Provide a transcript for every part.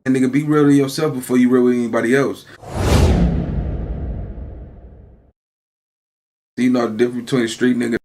And nigga, be real to yourself before you real with anybody else. You know the difference between a street nigga.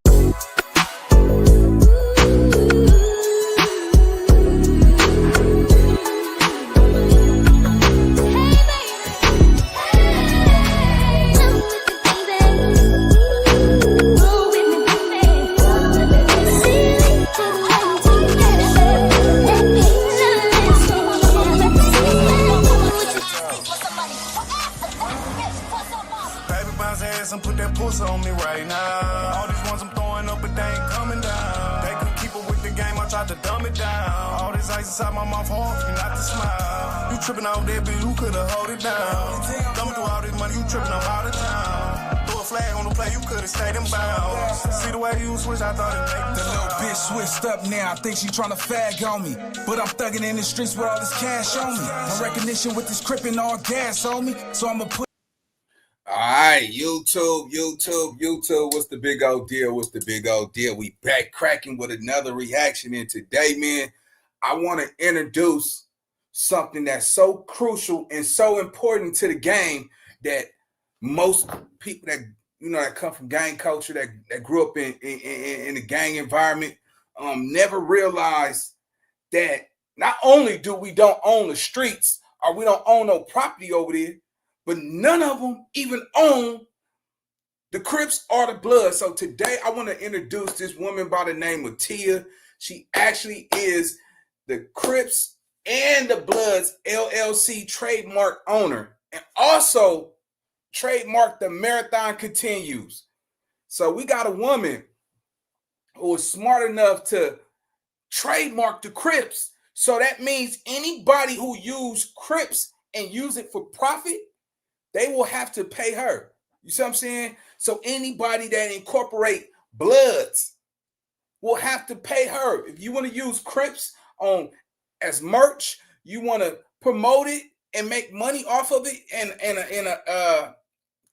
And put that pussy on me right now. All these ones I'm throwing up, but they ain't coming down. They couldn't keep up with the game, I tried to dumb it down. All this ice inside my mouth, hard for me not to smile. You tripping off that bitch, who could've hold it down? Thumbing through all this money, you tripping, I'm out of town. Throw a flag on the play, you could've stayed in bounds. See the way you switch, I thought it'd make the little bitch switched up now, I think she tryna fag on me. But I'm thugging in the streets with all this cash on me. My recognition with this Crip and all gas on me, so I'ma put. All right, YouTube, what's the big old deal? What's the big old deal? We back cracking with another reaction, and today, man, I want to introduce something that's so crucial and so important to the game that most people that, you know, that come from gang culture, that grew up in the gang environment, never realize that not only do we don't own the streets or we don't own no property over there, but none of them even own the Crips or the Blood. So today I want to introduce this woman by the name of Tia. She actually is the Crips and the Bloods LLC trademark owner, and also trademarked the Marathon Continues. So we got a woman who is smart enough to trademark the Crips. So that means anybody who use Crips and use it for profit, they will have to pay her. You see what I'm saying? So anybody that incorporate Bloods will have to pay her. If you want to use Crips as merch, you want to promote it and make money off of it in a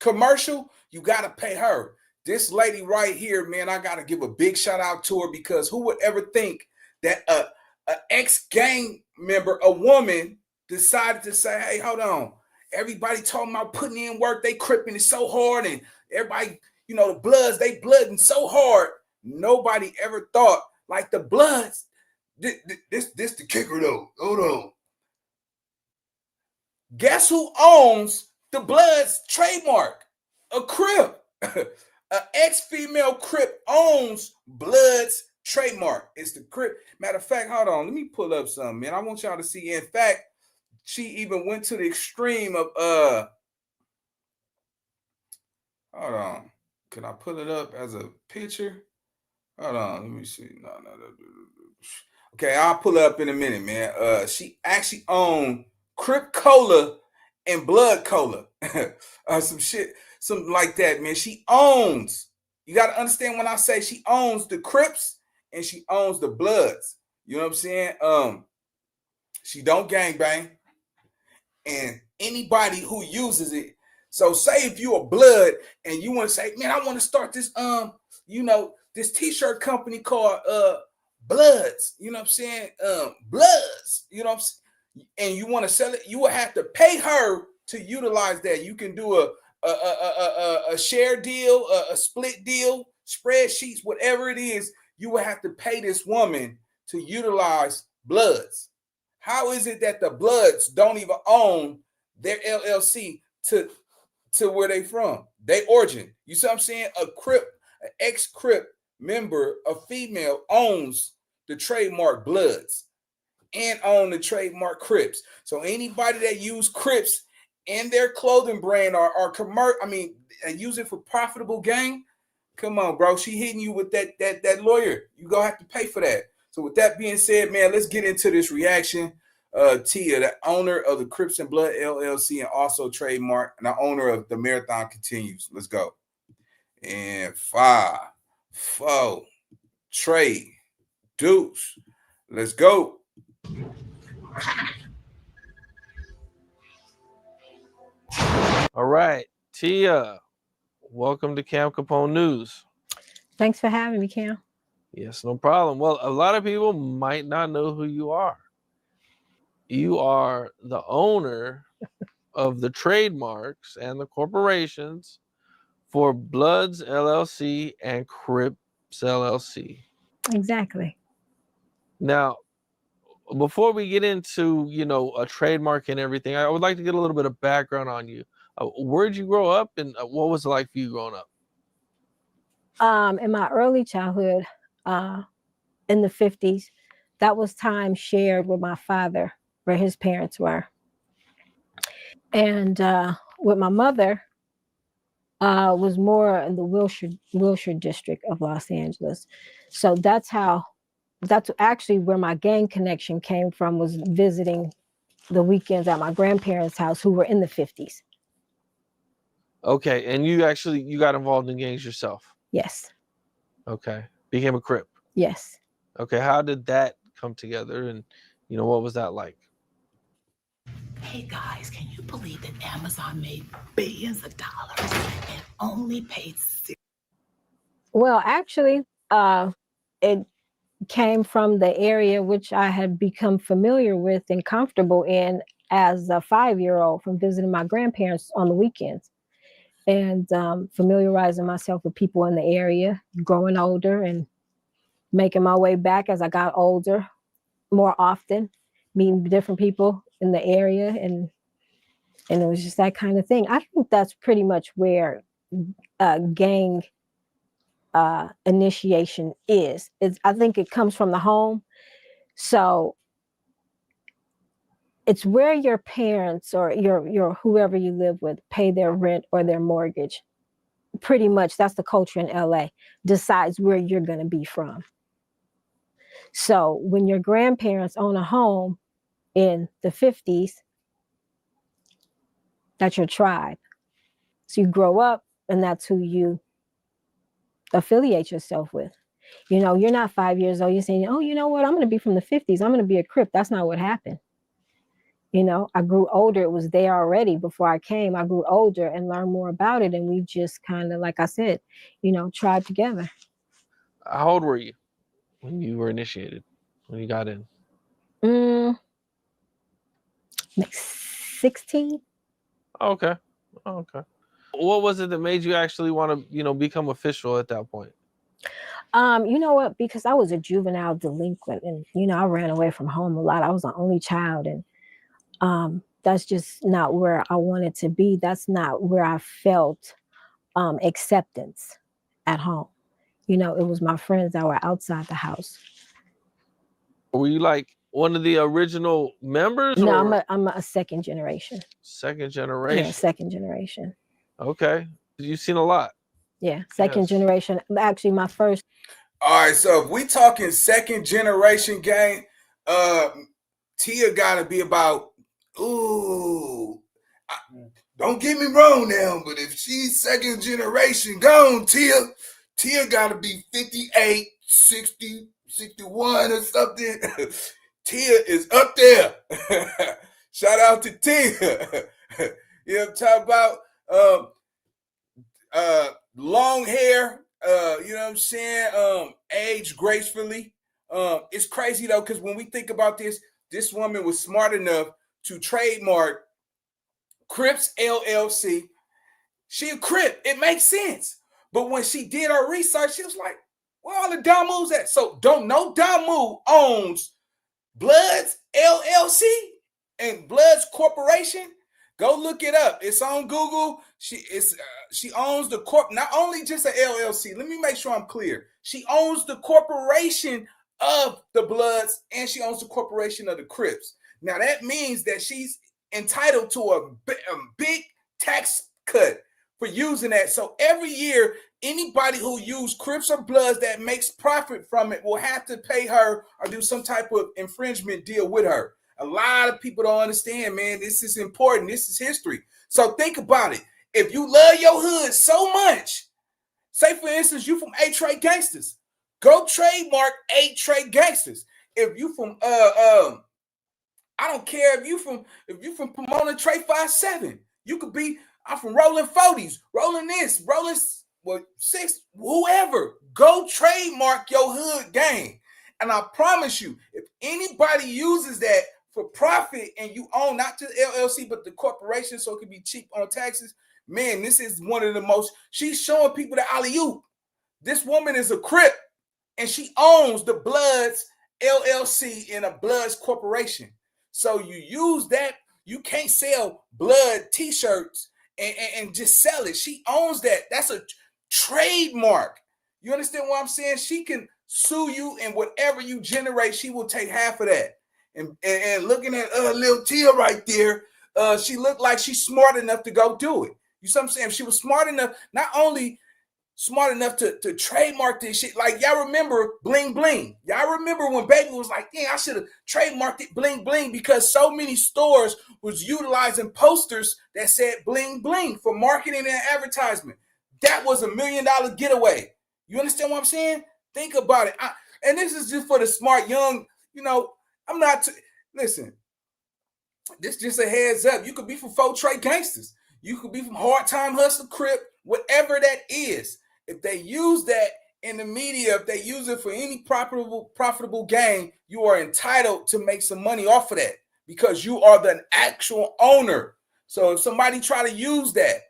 commercial, you got to pay her. This lady right here, man, I got to give a big shout out to her, because who would ever think that an ex-gang member, a woman, decided to say, hey, hold on. Everybody talking about putting in work, they cripping it so hard, and everybody, you know, the Bloods, they blooding so hard. Nobody ever thought, like, the Bloods, this the kicker though. Hold on. Guess who owns the Bloods trademark? A Crip. An ex-female Crip owns Bloods trademark. It's the Crip. Matter of fact, hold on, let me pull up something, man. I want y'all to see. In fact, she even went to the extreme of hold on. Can I pull it up as a picture? Hold on, let me see. No. Okay, I'll pull it up in a minute, man. She actually owned Crip Cola and Blood Cola. Some shit, something like that, man. She owns, you gotta understand when I say she owns the Crips and she owns the Bloods. You know what I'm saying? She don't gangbang. And anybody who uses it, so say if you're a Blood and you want to say, man, I want to start this, this t-shirt company called Bloods, you know what I'm saying? Bloods, you know what I'm saying? And you want to sell it, you will have to pay her to utilize that. You can do a share deal, a split deal, spreadsheets, whatever it is. You will have to pay this woman to utilize Bloods. How is it that the Bloods don't even own their LLC to where they from? They origin. You see what I'm saying? A Crip, an ex-Crip member, a female, owns the trademark Bloods and own the trademark Crips. So anybody that use Crips in their clothing brand or and use it for profitable gain, come on, bro. She hitting you with that lawyer. You gonna have to pay for that. So with that being said, man, let's get into this reaction. Tia, the owner of the Crips and Blood LLC and also trademark, and the owner of the Marathon Continues. Let's go. And 5, 4, trade, deuce. Let's go. All right, Tia, welcome to Cam Capone News. Thanks for having me, Cam. Yes, no problem. Well, a lot of people might not know who you are. You are the owner of the trademarks and the corporations for Bloods LLC and Crips LLC. Exactly. Now, before we get into, a trademark and everything, I would like to get a little bit of background on you. Where'd you grow up, and what was it like for you growing up? In my early childhood, in the 50s, that was time shared with my father, where his parents were. And with my mother, was more in the Wilshire district of Los Angeles. So that's actually where my gang connection came from, was visiting the weekends at my grandparents' house, who were in the 50s. Okay, and you got involved in gangs yourself? Yes. Okay, became a Crip? Yes. Okay, how did that come together, and what was that like? Hey guys, can you believe that Amazon made billions of dollars and only paid zero? Well, actually, it came from the area which I had become familiar with and comfortable in as a 5-year-old, from visiting my grandparents on the weekends, and familiarizing myself with people in the area, growing older and making my way back as I got older more often, meeting different people in the area, and it was just that kind of thing. I think that's pretty much where gang initiation is. I think it comes from the home. So it's where your parents or your whoever you live with pay their rent or their mortgage. Pretty much that's the culture in LA, decides where you're going to be from. So when your grandparents own a home in the 50s, that's your tribe. So you grow up and that's who you affiliate yourself with. You're not 5 years old, you're saying, oh, you know what, I'm going to be from the 50s, I'm going to be a Crip. That's not what happened. I grew older. It was there already before I came. I grew older and learned more about it. And we just kind of, like I said, tried together. How old were you when you were initiated, when you got in? Like 16. Okay. What was it that made you actually want to, become official at that point? You know what? Because I was a juvenile delinquent, and I ran away from home a lot. I was the only child, and that's just not where I wanted to be. That's not where I felt acceptance at home. It was my friends that were outside the house. Were you like one of the original members? No, or? I'm a second generation. Second generation? Yeah, second generation. Okay. You've seen a lot. Yeah, second generation. Actually, my first. All right, so if we talking second generation gang, Tia gotta be about, don't get me wrong now, but if she's second generation gone, Tia gotta be 58, 60, 61 or something. Tia is up there. Shout out to Tia. You know what I'm talking about? Long hair, you know what I'm saying? Age gracefully. It's crazy though, because when we think about this woman was smart enough to trademark Crips LLC. She a Crip. It makes sense. But when she did her research, she was like, where all the dumb moves at? So don't know dumb move owns Bloods LLC and Bloods Corporation. Go look it up. It's on Google. She owns the corp, not only just an LLC. Let me make sure I'm clear. She owns the corporation of the Bloods and she owns the corporation of the Crips. Now that means that she's entitled to a big tax cut for using that. So every year, anybody who uses Crips or Bloods that makes profit from it will have to pay her or do some type of infringement deal with her. A lot of people don't understand, man. This is important. This is history. So think about it. If you love your hood so much, say for instance, you from A-Trade Gangsters, go trademark A-Trade Gangsters. If you from I don't care if you from Pomona Trade 57. You could be, I'm from Rolling 40s, rolling this, rolling well, 6, whoever, go trademark your hood game. And I promise you, if anybody uses that for profit and you own not just LLC, but the corporation, so it can be cheap on taxes, man, this is one of the most, she's showing people the alley-oop. This woman is a Crip, and she owns the Bloods LLC in a Bloods corporation. So you use that, you can't sell Blood t-shirts and just sell it. She owns that. That's a trademark. You understand what I'm saying? She can sue you, and whatever you generate, she will take half of that. And looking at little Tia right there, she looked like she's smart enough to go do it. You see what I'm saying? She was smart enough, not only smart enough to trademark this shit. Like, y'all remember Bling Bling. Y'all remember when Baby was like, yeah, I should have trademarked it Bling Bling, because so many stores was utilizing posters that said Bling Bling for marketing and advertisement. That was $1 million getaway. You understand what I'm saying? Think about it. And this is just for the smart young, you know, I'm not, listen, this just a heads up. You could be from Faux Trade Gangsters. You could be from Hard Time Hustler, Crip, whatever that is. If they use that in the media, if they use it for any profitable gain, you are entitled to make some money off of that because you are the actual owner. So if somebody try to use that,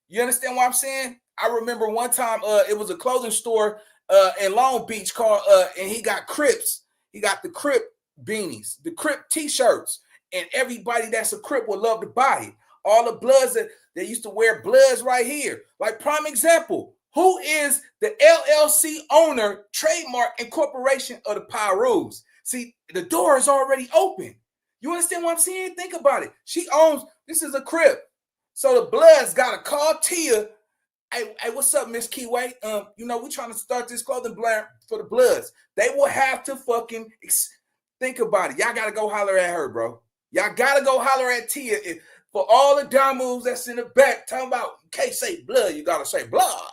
you understand what I'm saying? I remember one time it was a clothing store in Long Beach called, and he got Crips. He got the Crip beanies, the Crip t-shirts, and everybody that's a Crip would love to buy it. All the Bloods that they used to wear Bloods right here. Like, prime example, who is the LLC owner, trademark, and corporation of the Pyrus? See, the door is already open. You understand what I'm saying? Think about it. She owns, this is a Crip. So the Bloods got to call Tia. Hey, what's up, Miss Keyway? You know, we're trying to start this clothing brand for the Bloods. They will have to fucking think about it. Y'all got to go holler at her, bro. Y'all got to go holler at Tia. For all the dumb moves that's in the back, talking about, you can't say blood, you got to say blood.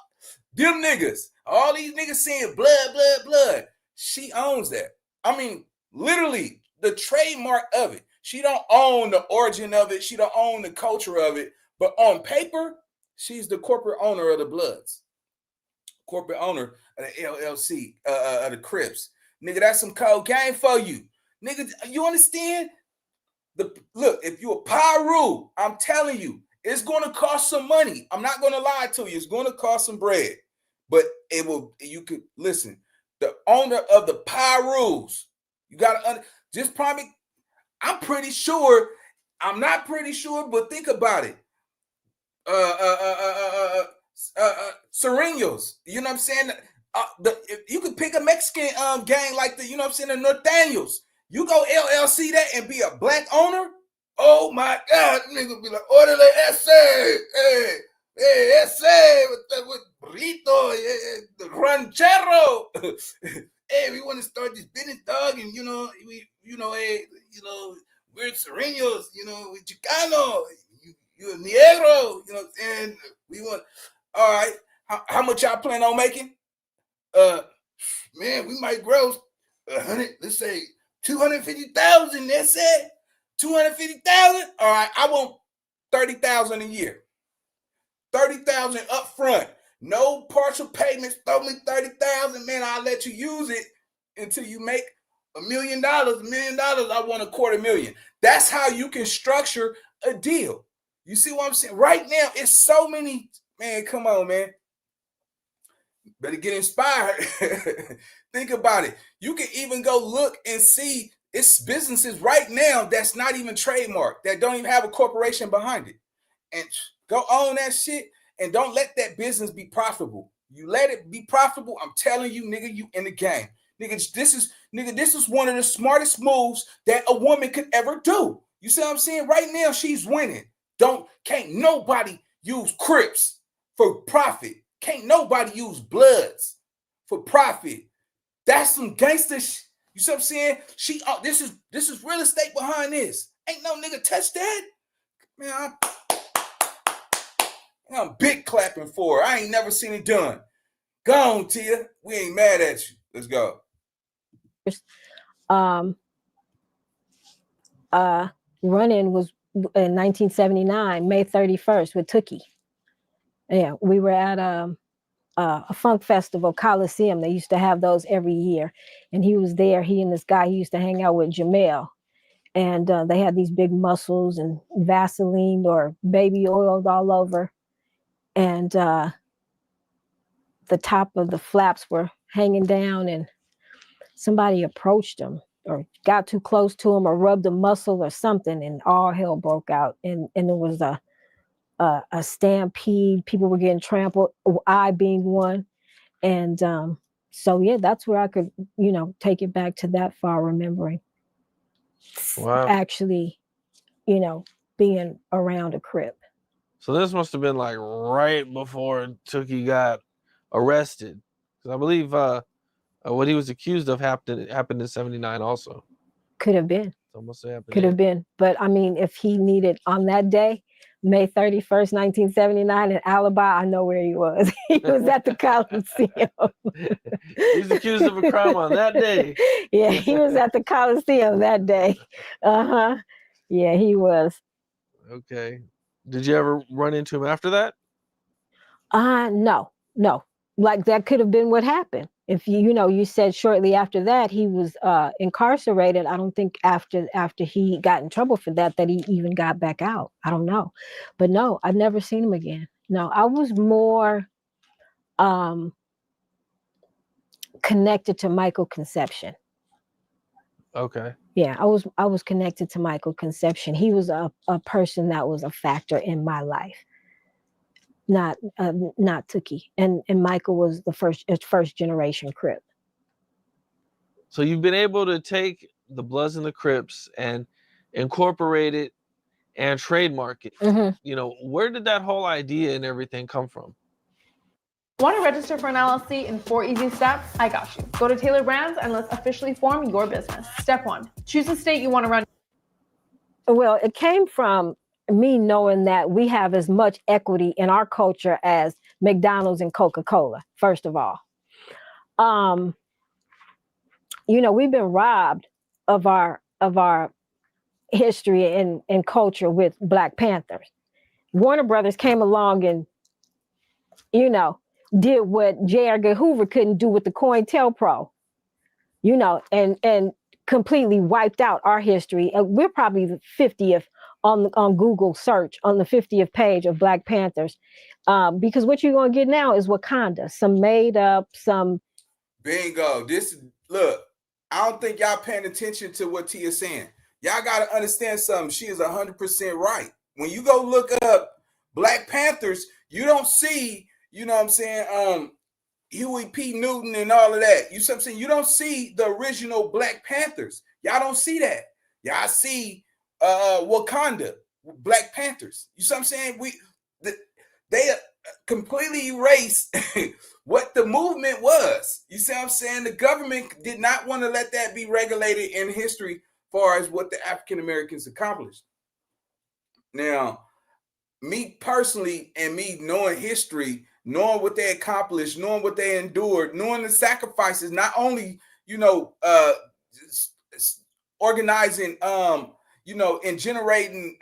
Them niggas, all these niggas saying blood, blood, blood. She owns that. I mean, literally, the trademark of it. She don't own the origin of it. She don't own the culture of it. But on paper, she's the corporate owner of the Bloods. Corporate owner of the LLC, of the Crips. Nigga, that's some cold game for you. Nigga, you understand? Look, if you're a Pyru, I'm telling you, it's going to cost some money. I'm not going to lie to you. It's going to cost some bread. But it will, you could, listen, the owner of the Pyrus, you got to, just probably, I'm pretty sure, I'm not pretty sure, but think about it. Serenos, you know what I'm saying? If you could pick a Mexican gang like the, you know what I'm saying, the Norteños. You go LLC that and be a black owner? Oh my God, nigga be like, orderly essay, hey, essay with burrito, the ranchero. Hey, we want to start this business, dog, and we're Serenos, we Chicano, you a Negro, you know what I'm saying? We want, all right, how much y'all plan on making? Man, we might grow 100, let's say 250,000, that's it. 250,000. All right, I want 30,000 a year. 30,000 up front. No partial payments. Throw me 30,000, man. I'll let you use it until you make $1 million. $1 million, I want $250,000. That's how you can structure a deal. You see what I'm saying? Right now, it's so many, man. Come on, man. Better get inspired. Think about it. You can even go look and see it's businesses right now that's not even trademarked, that don't even have a corporation behind it. And go own that shit and don't let that business be profitable. You let it be profitable, I'm telling you, nigga, you in the game. Nigga, this is one of the smartest moves that a woman could ever do. You see what I'm saying? Right now, she's winning. Can't nobody use Crips for profit. Can't nobody use Bloods for profit. That's some gangster shit. You see what I'm saying? This is real estate behind this. Ain't no nigga touch that. Man, I'm big clapping for her. I ain't never seen it done. Go on, Tia. We ain't mad at you. Let's go. Run-in was in 1979, May 31st with Tookie. Yeah, we were at a funk festival, Coliseum. They used to have those every year, and he was there. He and this guy, he used to hang out with Jamel, and they had these big muscles and Vaseline or baby oiled all over, and the top of the flaps were hanging down, and somebody approached him or got too close to him or rubbed a muscle or something, and all hell broke out, and there was a stampede. People were getting trampled, I being one. And so, yeah, that's where I could, take it back to that far, remembering actually, being around a Crip. So this must have been like right before Tookie got arrested. Because I believe what he was accused of happened in 79 also. Could have been. Almost happened. Could have been. But I mean, if he needed on that day, May 31st, 1979, an alibi, I know where he was. He was at the Coliseum. He's accused of a crime on that day. Yeah, he was at the Coliseum that day. Uh-huh. Yeah, he was. Okay. Did you ever run into him after that? No. Like that could have been what happened. If you said shortly after that he was incarcerated. I don't think after he got in trouble for that he even got back out. I don't know. But no, I've never seen him again. No, I was more connected to Michael Conception. Okay. Yeah, I was connected to Michael Conception. He was a person that was a factor in my life. Not Tookie, and Michael was the first generation Crip. So you've been able to take the Bloods and the Crips and incorporate it and trademark it. Mm-hmm. Where did that whole idea and everything come from? Want to register for an LLC in 4 easy steps? I got you. Go to Taylor Brands and let's officially form your business. Step 1, choose a state you want to run. Well, it came from me knowing that we have as much equity in our culture as McDonald's and Coca-Cola, first of all. We've been robbed of our history and culture with Black Panthers. Warner Brothers came along and, did what J. Edgar Hoover couldn't do with the COINTELPRO, and completely wiped out our history. We're probably the 50th on Google search on the 50th page of Black Panthers, because what you're going to get now is Wakanda, some made up, some. Bingo. Look, I don't think y'all paying attention to what Tia's saying. Y'all got to understand something. She is 100% right. When you go look up Black Panthers, you don't see, Huey P. Newton and all of that. You see what I'm saying? You don't see the original Black Panthers. Y'all don't see that. Y'all see Wakanda, Black Panthers. You see what I'm saying? They completely erased what the movement was. You see what I'm saying? The government did not want to let that be regulated in history as far as what the African Americans accomplished. Now, me personally, and me knowing history, knowing what they accomplished, knowing what they endured, knowing the sacrifices, not only, organizing, and generating,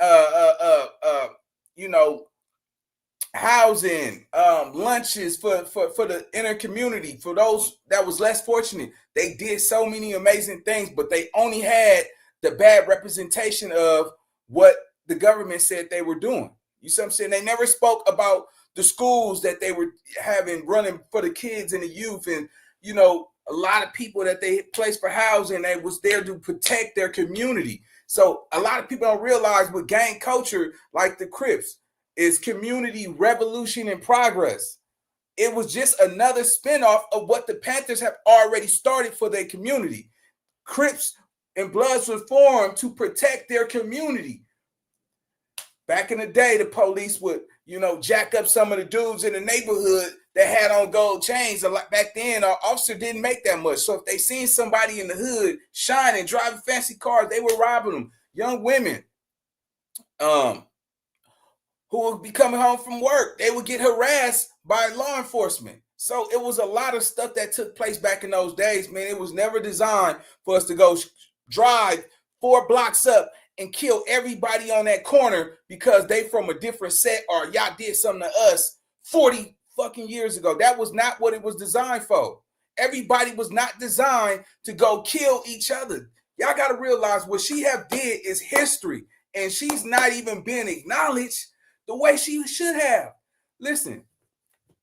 housing, lunches for the inner community, for those that was less fortunate. They did so many amazing things, but they only had the bad representation of what the government said they were doing. You see what I'm saying? They never spoke about the schools that they were running for the kids and the youth, and a lot of people that they placed for housing. They was there to protect their community. So a lot of people don't realize with gang culture like the Crips is community revolution and progress. It was just another spinoff of what the Panthers have already started for their community. Crips and Bloods was formed to protect their community. Back in the day, the police would, jack up some of the dudes in the neighborhood that had on gold chains. A lot back then, our officer didn't make that much. So if they seen somebody in the hood shining, driving fancy cars, they were robbing them. Young women, who would be coming home from work, they would get harassed by law enforcement. So it was a lot of stuff that took place back in those days, man. It was never designed for us to go drive 4 blocks up and kill everybody on that corner because they from a different set or y'all did something to us 40 fucking years ago. That was not what it was designed for. Everybody was not designed to go kill each other. Y'all got to realize what she have did is history, and she's not even being acknowledged the way she should have. Listen,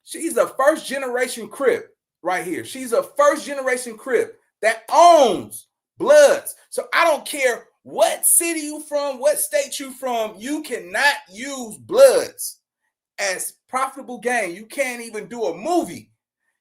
she's a first generation Crip right here. She's a first generation Crip that owns Bloods. So I don't care what city you from, what state you from, you cannot use Bloods as profitable gain. You can't even do a movie.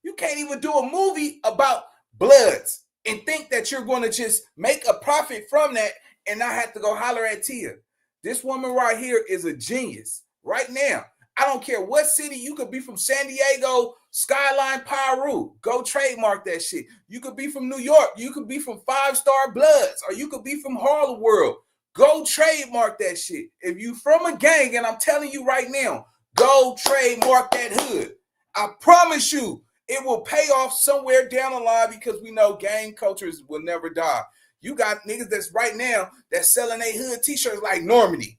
You can't even do a movie about Bloods and think that you're going to just make a profit from that and not have to go holler at Tia. This woman right here is a genius right now. I don't care what city. You could be from San Diego, Skyline, Piru. Go trademark that shit. You could be from New York. You could be from 5-Star Bloods, or you could be from Harlem World. Go trademark that shit. If you from a gang, and I'm telling you right now, go trademark that hood. I promise you, it will pay off somewhere down the line, because we know gang cultures will never die. You got niggas that's right now that's selling their hood t-shirts like Normandy.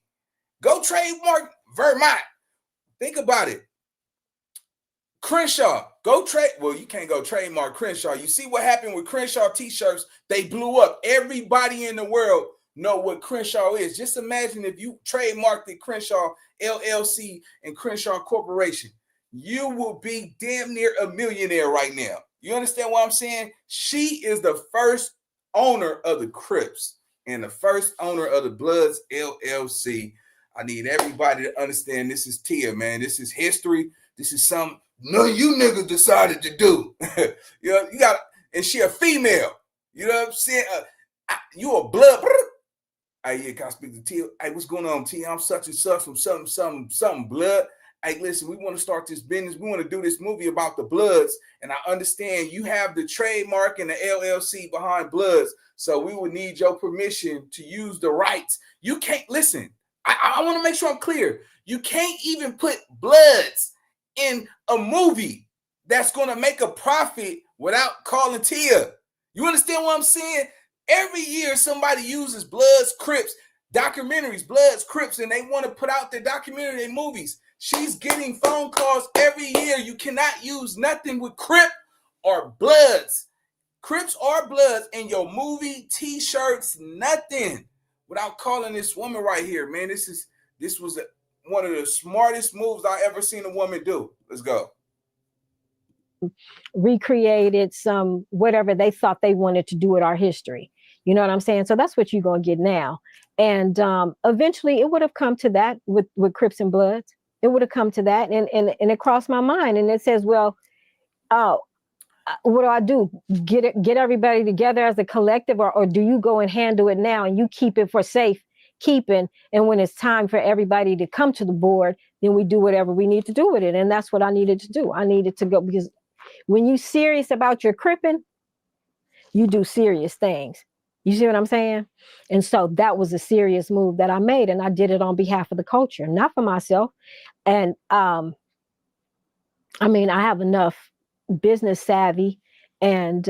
Go trademark Vermont. Think about it. Crenshaw, go trade. Well, you can't go trademark Crenshaw. You see what happened with Crenshaw t-shirts? They blew up. Everybody in the world know what Crenshaw is. Just imagine if you trademarked the Crenshaw LLC and Crenshaw Corporation. You will be damn near a millionaire right now. You understand what I'm saying? She is the first owner of the Crips and the first owner of the Bloods LLC. I need everybody to understand this is Tia, man. This is history. This is something none of you niggas decided to do. You know, you got, and she a female. You know what I'm saying? You a blood. Hey, yeah, can I speak to Tia? Hey, what's going on, Tia? I'm such and such from something blood. Hey, listen, we want to start this business. We want to do this movie about the Bloods. And I understand you have the trademark and the LLC behind Bloods. So we would need your permission to use the rights. You can't, listen, I want to make sure I'm clear. You can't even put Bloods in a movie that's going to make a profit without calling Tia. You understand what I'm saying? Every year somebody uses Bloods, Crips, documentaries, Bloods, Crips, and they want to put out their documentary and movies. She's getting phone calls every year. You cannot use nothing with Crip or Bloods. Crips or Bloods in your movie, t-shirts, nothing, without calling this woman right here, man. This was one of the smartest moves I ever seen a woman do. Let's go. Recreated some whatever they thought they wanted to do with our history. You know what I'm saying? So that's what you're going to get now. And eventually it would have come to that with Crips and Bloods. It would have come to that, and it crossed my mind. And it says, well, what do? Get everybody together as a collective, or do you go and handle it now and you keep it for safe keeping? And when it's time for everybody to come to the board, then we do whatever we need to do with it. And that's what I needed to do. I needed to go, because when you serious about your cripping, you do serious things. You see what I'm saying? And so that was a serious move that I made, and I did it on behalf of the culture, not for myself. And I mean, I have enough business savvy and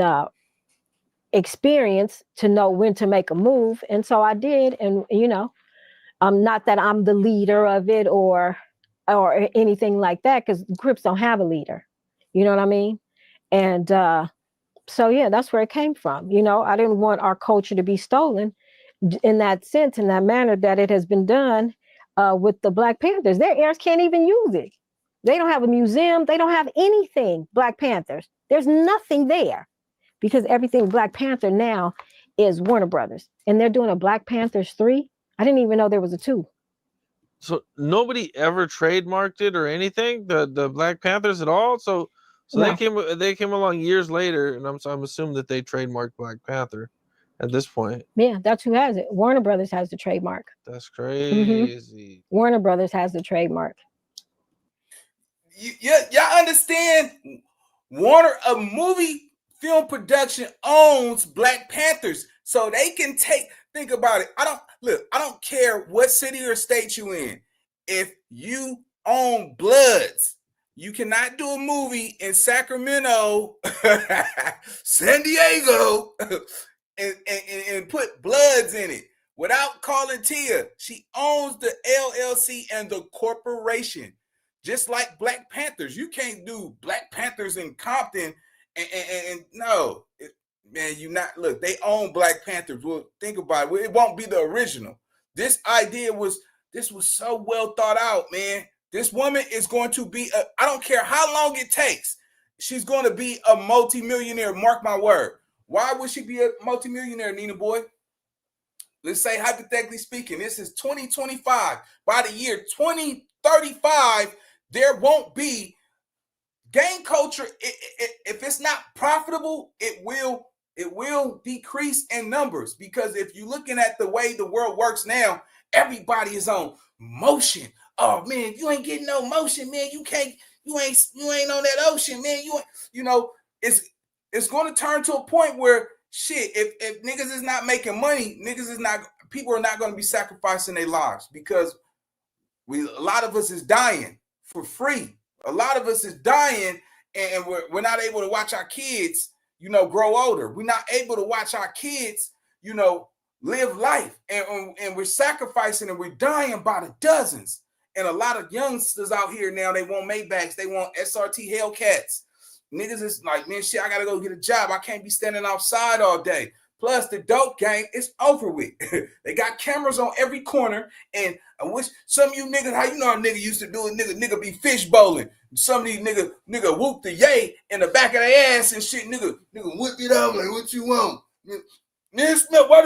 experience to know when to make a move. And so I did. And, you know, not that I'm the leader of it or anything like that, because Crips don't have a leader. You know what I mean? And so, yeah, that's where it came from. You know, I didn't want our culture to be stolen in that sense, in that manner that it has been done with the Black Panthers. Their heirs can't even use it. They don't have a museum. They don't have anything, Black Panthers. There's nothing there, because everything Black Panther now is Warner Brothers. And they're doing a Black Panthers 3. I didn't even know there was a 2. So nobody ever trademarked it or anything, the Black Panthers at all? So no. they came along years later, and I'm assuming that they trademarked Black Panther at this point. Yeah, that's who has it. Warner Brothers has the trademark. That's crazy. Mm-hmm. Warner Brothers has the trademark. Y'all understand? Warner, a movie film production, owns Black Panthers, so they can think about it. I don't care what city or state you in. If you own Bloods, you cannot do a movie in Sacramento, San Diego, and put Bloods in it without calling Tia. She owns the LLC and the corporation. Just like Black Panthers. You can't do Black Panthers in Compton and no. Man, you not, look, they own Black Panthers. Well, think about it. It won't be the original. This was so well thought out, man. This woman is going to be, I don't care how long it takes. She's going to be a multimillionaire. Mark my word. Why would she be a multimillionaire, Nina Boy? Let's say, hypothetically speaking, this is 2025. By the year 2035, there won't be gang culture. If it's not profitable, it will decrease in numbers, because if you're looking at the way the world works now, everybody is on motion. Oh man, you ain't getting no motion, man. You ain't on that ocean, man. It's going to turn to a point where shit, if niggas is not making money, people are not going to be sacrificing their lives, because a lot of us is dying for free. A lot of us is dying, and we're not able to watch our kids, grow older. We're not able to watch our kids, live life, and we're sacrificing, and we're dying by the dozens. And a lot of youngsters out here now, they want Maybachs, they want SRT Hellcats. Niggas is like, man, shit, I gotta go get a job. I can't be standing outside all day. Plus, the dope game is over with. They got cameras on every corner, and I wish some of you niggas, how you know a nigga used to do it, nigga be fish bowling. Some of these nigga whoop the yay in the back of their ass and shit, nigga whip it out like, what you want? Man, smell, why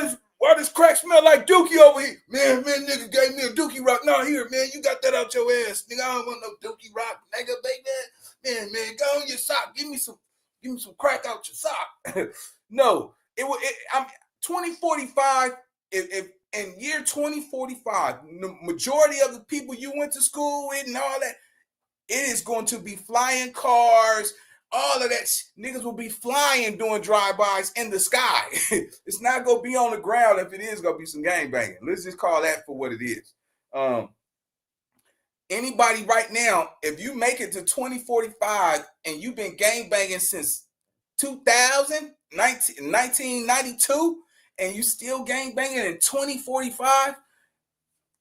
does crack smell like dookie over here? Man, nigga gave me a dookie rock. No, here, man, you got that out your ass. Nigga, I don't want no dookie rock, nigga, baby. Man, go on your sock. Give me some crack out your sock. No, I'm 2045. If in year 2045, the majority of the people you went to school with and all that, it is going to be flying cars. All of that, niggas will be flying doing drive-bys in the sky. It's not going to be on the ground. If it is going to be some gang banging. Let's just call that for what it is. Anybody right now, if you make it to 2045 and you've been gang banging since 1992, and you still gang banging in 2045,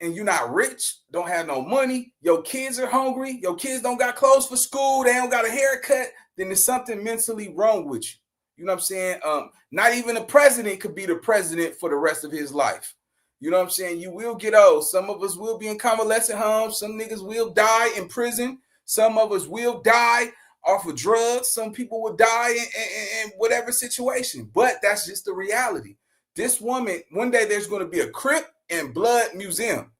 and you're not rich, don't have no money, your kids are hungry, your kids don't got clothes for school, they don't got a haircut, then there's something mentally wrong with you. You know what I'm saying? Not even a president could be the president for the rest of his life. You know what I'm saying? You will get old. Some of us will be in convalescent homes. Some niggas will die in prison. Some of us will die off of drugs. Some people will die in whatever situation. But that's just the reality. This woman, one day there's going to be a Crip and Blood museum.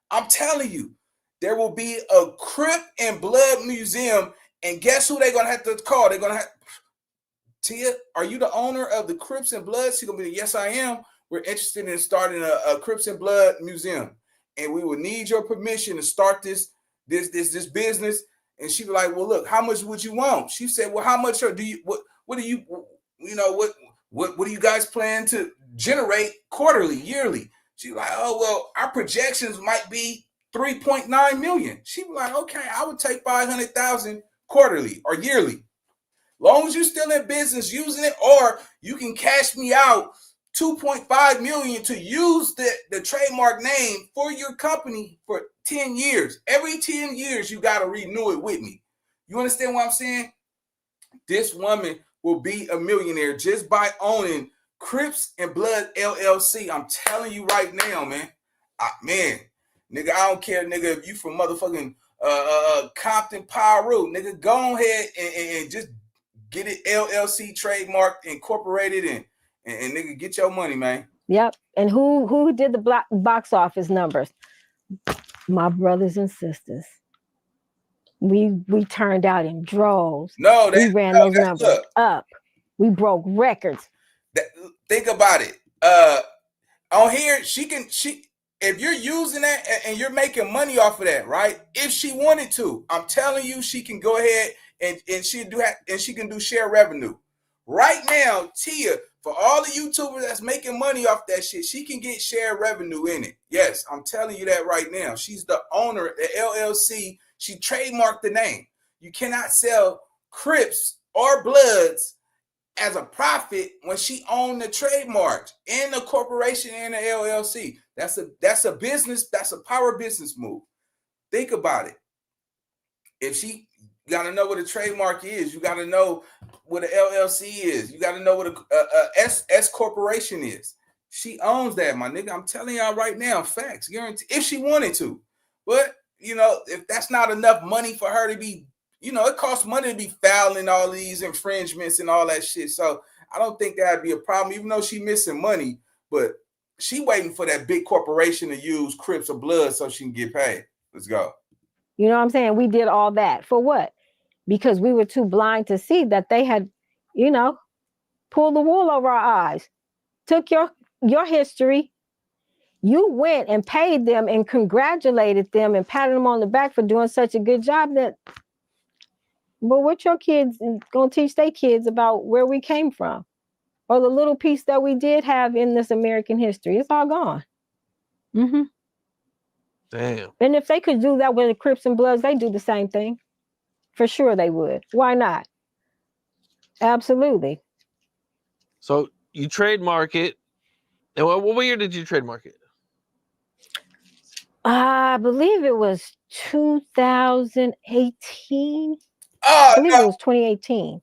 I'm telling you, there will be a Crip and Blood museum. And guess who they're going to have to call? They're going to have, Tia, are you the owner of the Crips and Blood? She's going to be, yes, I am. We're interested in starting a Crips and Blood museum, and we will need your permission to start this business. And she was like, well, look, how much would you want? She said, well, how much what do you guys plan to generate quarterly, yearly? She was like, oh, well, our projections might be 3.9 million. She was like, okay, I would take 500,000 quarterly or yearly. Long as you're still in business using it, or you can cash me out 2.5 million to use the trademark name for your company for 10 years. Every 10 years, you got to renew it with me. You understand what I'm saying? This woman will be a millionaire just by owning Crips and Blood LLC. I'm telling you right now, man. Nigga, I don't care, nigga, if you from motherfucking Compton, Peru, nigga, go ahead and just get it LLC trademarked, incorporated, and nigga, get your money, man. Yep. And who did the box office numbers? My brothers and sisters. We turned out in droves. No, we ran those numbers up. We broke records. Think about it. On here, if you're using that and you're making money off of that, right? If she wanted to, I'm telling you, she can go ahead and she can do share revenue. Right now, Tia, for all the YouTubers that's making money off that shit, she can get share revenue in it. Yes, I'm telling you that right now. She's the owner of the LLC. She trademarked the name. You cannot sell Crips or Bloods as a profit when she owned the trademark in the corporation and the LLC. That's a business. That's a power business move. Think about it. if she, you got to know what a trademark is. You got to know what an LLC is. You got to know what a S corporation is. She owns that, my nigga. I'm telling y'all right now, facts, guarantee. If she wanted to, but you know, if that's not enough money for her to be, you know, it costs money to be filing all these infringements and all that shit. So I don't think that'd be a problem, even though she missing money. But she waiting for that big corporation to use Crips or Blood so she can get paid. Let's go. You know what I'm saying? We did all that for what? Because we were too blind to see that they had, you know, pulled the wool over our eyes, took your history. You went and paid them and congratulated them and patted them on the back for doing such a good job. That, well, what your kids gonna teach their kids about where we came from, or the little piece that we did have in this American history? It's all gone. Mm-hmm. Damn. And if they could do that with the Crips and Bloods, they do the same thing. For sure they would. Why not? Absolutely. So you trademark it. And what year did you trademark it? I believe it was 2018. I believe it was 2018.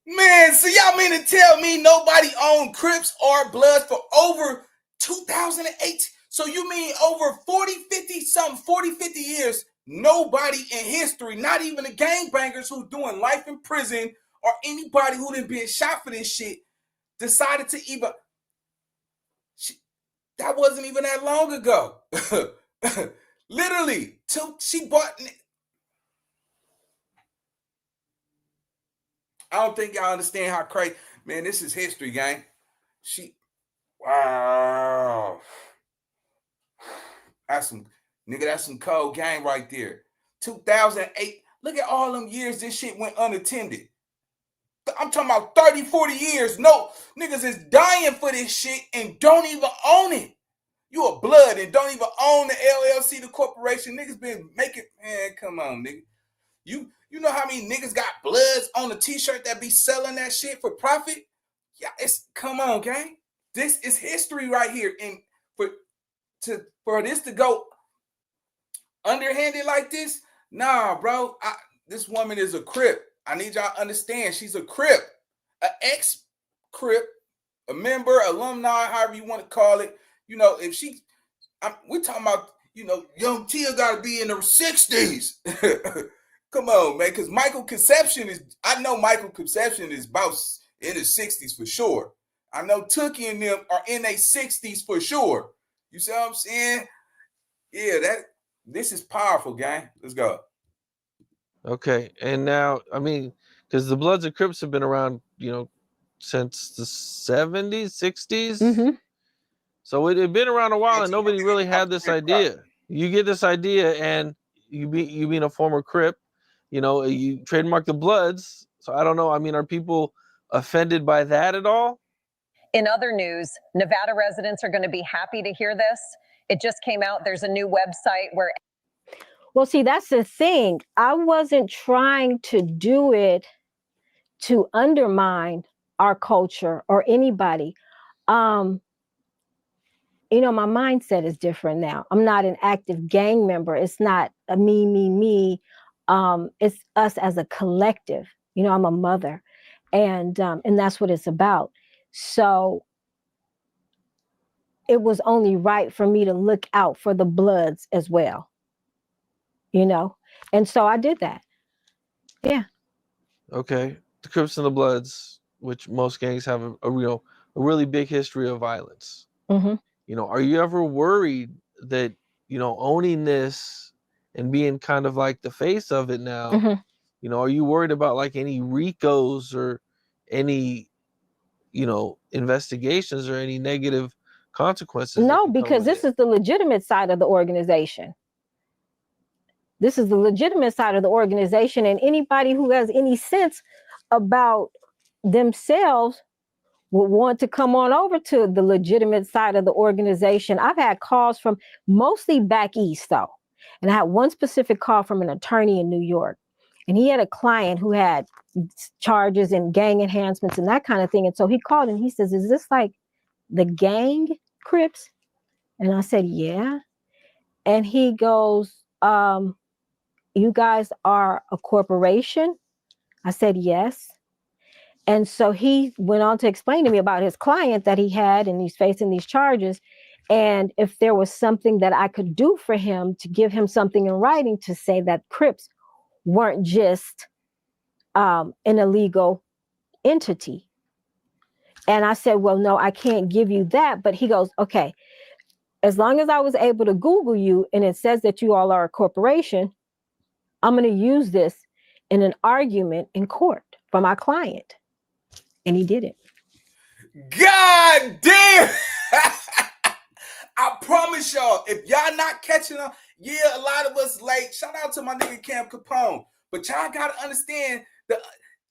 Man, so y'all mean to tell me nobody owned Crips or Bloods for over 2008? So you mean over 40 50 years, nobody in history, not even the gangbangers who doing life in prison or anybody who done been shot for this shit, decided to even... That wasn't even that long ago. Literally, she bought... I don't think y'all understand how crazy... Man, this is history, gang. Wow. That's some cold game right there. 2008. Look at all them years this shit went unattended. I'm talking about 30, 40 years. No, niggas is dying for this shit and don't even own it. You a Blood and don't even own the LLC, the corporation. Niggas been making... Man, come on, nigga. You know how many niggas got Bloods on a t-shirt that be selling that shit for profit? Yeah, come on, gang. This is history right here. And for this to go underhanded like this, nah, bro. This woman is a Crip. I need y'all to understand. She's a Crip, an ex-Crip, a member, alumni, however you want to call it. You know, if we're talking about, you know, young Tia got to be in the 60s. Come on, man, because Michael Conception is about in his 60s for sure. I know Tookie and them are in their 60s for sure. You see what I'm saying? Yeah, this is powerful, gang. Let's go. Okay, and now, I mean, because the Bloods and Crips have been around, you know, since the 70s, 60s. Mm-hmm. So it had been around a while and nobody really had this idea. You get this idea and you being a former Crip, you know, you trademark the Bloods. So I don't know. I mean, are people offended by that at all? In other news, Nevada residents are going to be happy to hear this. It just came out. There's a new website where... Well, see, that's the thing. I wasn't trying to do it to undermine our culture or anybody. You know, my mindset is different now. I'm not an active gang member. It's not a me. It's us as a collective. You know, I'm a mother, and that's what it's about. So it was only right for me to look out for the Bloods as well. You know, and so I did that. Yeah. Okay, the Crips and the Bloods, which most gangs have a really big history of violence. Mm-hmm. You know, are you ever worried that, you know, owning this and being kind of like the face of it now, mm-hmm. you know, are you worried about like any RICOs or any, you know, investigations or any negative consequences? No, because this is the legitimate side of the organization. This is the legitimate side of the organization, and anybody who has any sense about themselves would want to come on over to the legitimate side of the organization. I've had calls from mostly back east though. And I had one specific call from an attorney in New York. And he had a client who had charges and gang enhancements and that kind of thing. And so he called and he says, "Is this like the gang Crips?" And I said, "Yeah." And he goes, you guys are a corporation? I said, yes. And so he went on to explain to me about his client that he had, and he's facing these charges. And if there was something that I could do for him to give him something in writing to say that Crips weren't just an illegal entity. And I said, well, no, I can't give you that. But he goes, okay, as long as I was able to Google you and it says that you all are a corporation, I'm going to use this in an argument in court for my client. And he did it. God damn. I promise y'all, if y'all not catching up, yeah, a lot of us late. Shout out to my nigga Cam Capone. But y'all got to understand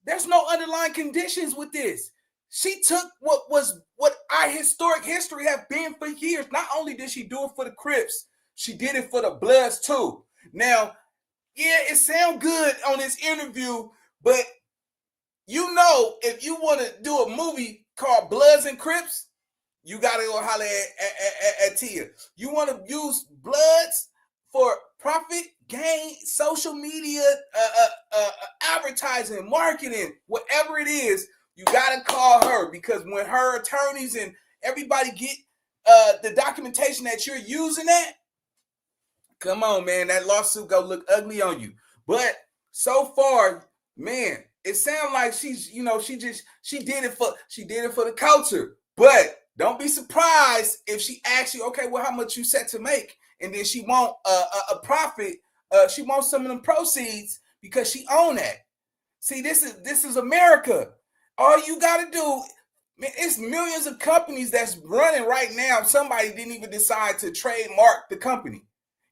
there's no underlying conditions with this. She took what our historic history have been for years. Not only did she do it for the Crips, she did it for the Bloods too. Now, yeah, it sounds good on this interview, but you know, if you want to do a movie called Bloods and Crips, you got to go holler at Tia. You want to use Bloods for profit, gain, social media, advertising, marketing, whatever it is, you got to call her, because when her attorneys and everybody get the documentation that you're using that, come on, man, that lawsuit go look ugly on you. But so far, man, it sounds like she's, you know, she did it for the culture. But don't be surprised if she asks you, okay, well, how much you set to make? And then she want a profit. She wants some of them proceeds because she own that. See, this is America. All you got to do, man, it's millions of companies that's running right now. Somebody didn't even decide to trademark the company.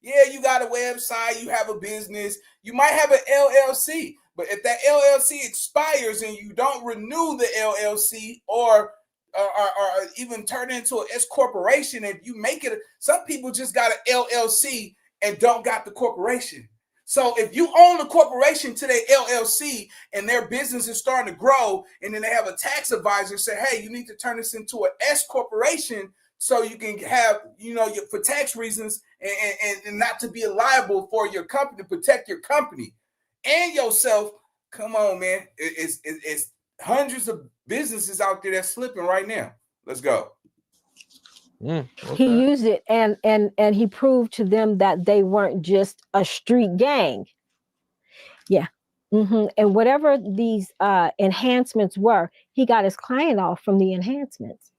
Yeah, you got a website, you have a business, you might have an LLC, but if that LLC expires and you don't renew the LLC or even turn it into an S corporation, and you make it, some people just got an LLC and don't got the corporation. So if you own the corporation to their LLC and their business is starting to grow, and then they have a tax advisor say, hey, you need to turn this into an S corporation so you can have, you know, for tax reasons and not to be liable for your company, protect your company and yourself. Come on, man. It's hundreds of businesses out there that's slipping right now. Let's go. Okay. He used it and he proved to them that they weren't just a street gang. Yeah. Mm-hmm. And whatever these enhancements were, he got his client off from the enhancements.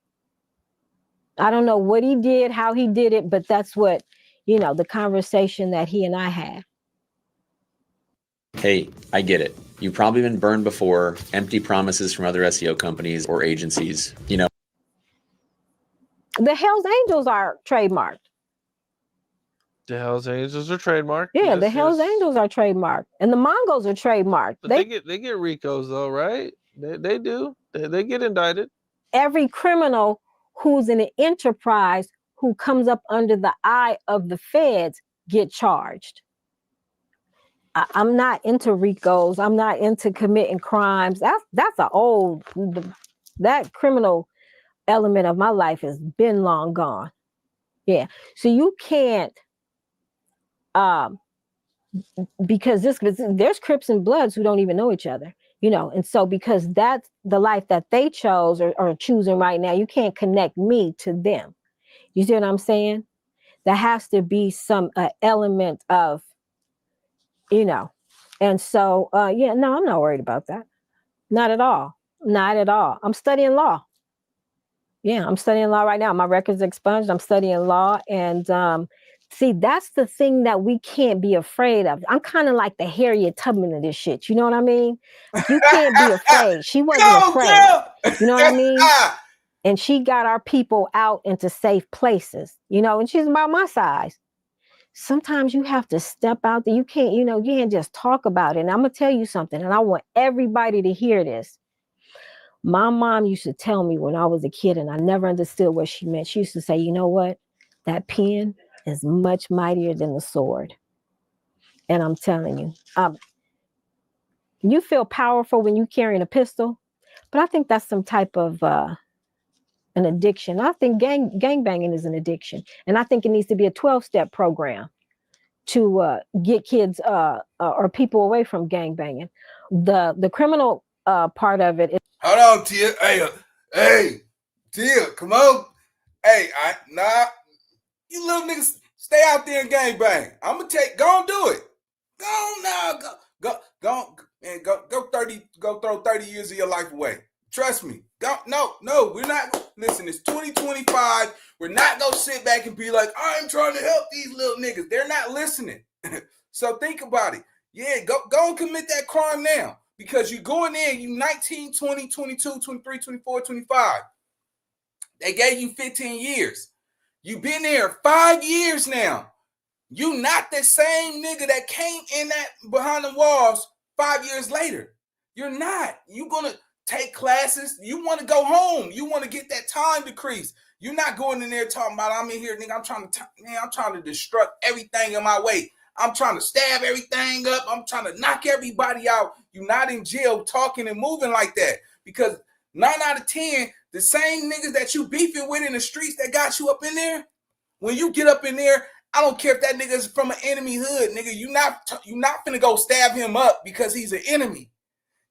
I don't know what he did, how he did it, but that's what, you know, the conversation that he and I had. Hey, I get it. You've probably been burned before, empty promises from other SEO companies or agencies, you know. The Hells Angels are trademarked. The Hells Angels are trademarked. Yeah, yes, the Hells Angels are trademarked. And the Mongols are trademarked. But they get RICOs though, right? They do. They get indicted. Every criminal who's in an enterprise who comes up under the eye of the feds get charged. I'm not into RICOs. I'm not into committing crimes. That's that criminal element of my life has been long gone. Yeah. So you can't, because there's Crips and Bloods who don't even know each other, you know, and so because that's the life that they chose or are choosing right now, you can't connect me to them. You see what I'm saying? There has to be some element of, you know, and so, yeah, no, I'm not worried about that. Not at all. Not at all. I'm studying law. Yeah, I'm studying law right now. My record's expunged. I'm studying law. And see, that's the thing that we can't be afraid of. I'm kind of like the Harriet Tubman of this shit. You know what I mean? You can't be afraid. She wasn't afraid. Girl. You know what I mean? And she got our people out into safe places, you know, and she's about my size. Sometimes you have to step out there. You can't, you know, you can't just talk about it. And I'm going to tell you something, and I want everybody to hear this. My mom used to tell me when I was a kid, and I never understood what she meant. She used to say, you know what? That pen is much mightier than the sword. And I'm telling you, you feel powerful when you're carrying a pistol, but I think that's some type of an addiction. I think gang banging is an addiction. And I think it needs to be a 12-step program to get kids or people away from gang banging. The criminal part of it is. Hold on, Tia. Hey, Tia, come on. Hey, you little niggas stay out there and gang bang. I'm gonna go and do it. Go throw 30 years of your life away. Trust me. No, we're not. Listen, it's 2025. We're not gonna sit back and be like, I'm trying to help these little niggas. They're not listening. So think about it. Yeah, go and commit that crime now. Because you going in, you 19, 20, 22, 23, 24, 25. They gave you 15 years. You've been there 5 years now. You not the same nigga that came in that behind the walls 5 years later. You're not. You're going to take classes. You want to go home. You want to get that time decreased. You're not going in there talking about, I'm in here, nigga, I'm trying to destruct everything in my way. I'm trying to stab everything up. I'm trying to knock everybody out. You're not in jail talking and moving like that. Because 9 out of 10, the same niggas that you beefing with in the streets that got you up in there, when you get up in there, I don't care if that nigga is from an enemy hood, nigga. You not finna go stab him up because he's an enemy.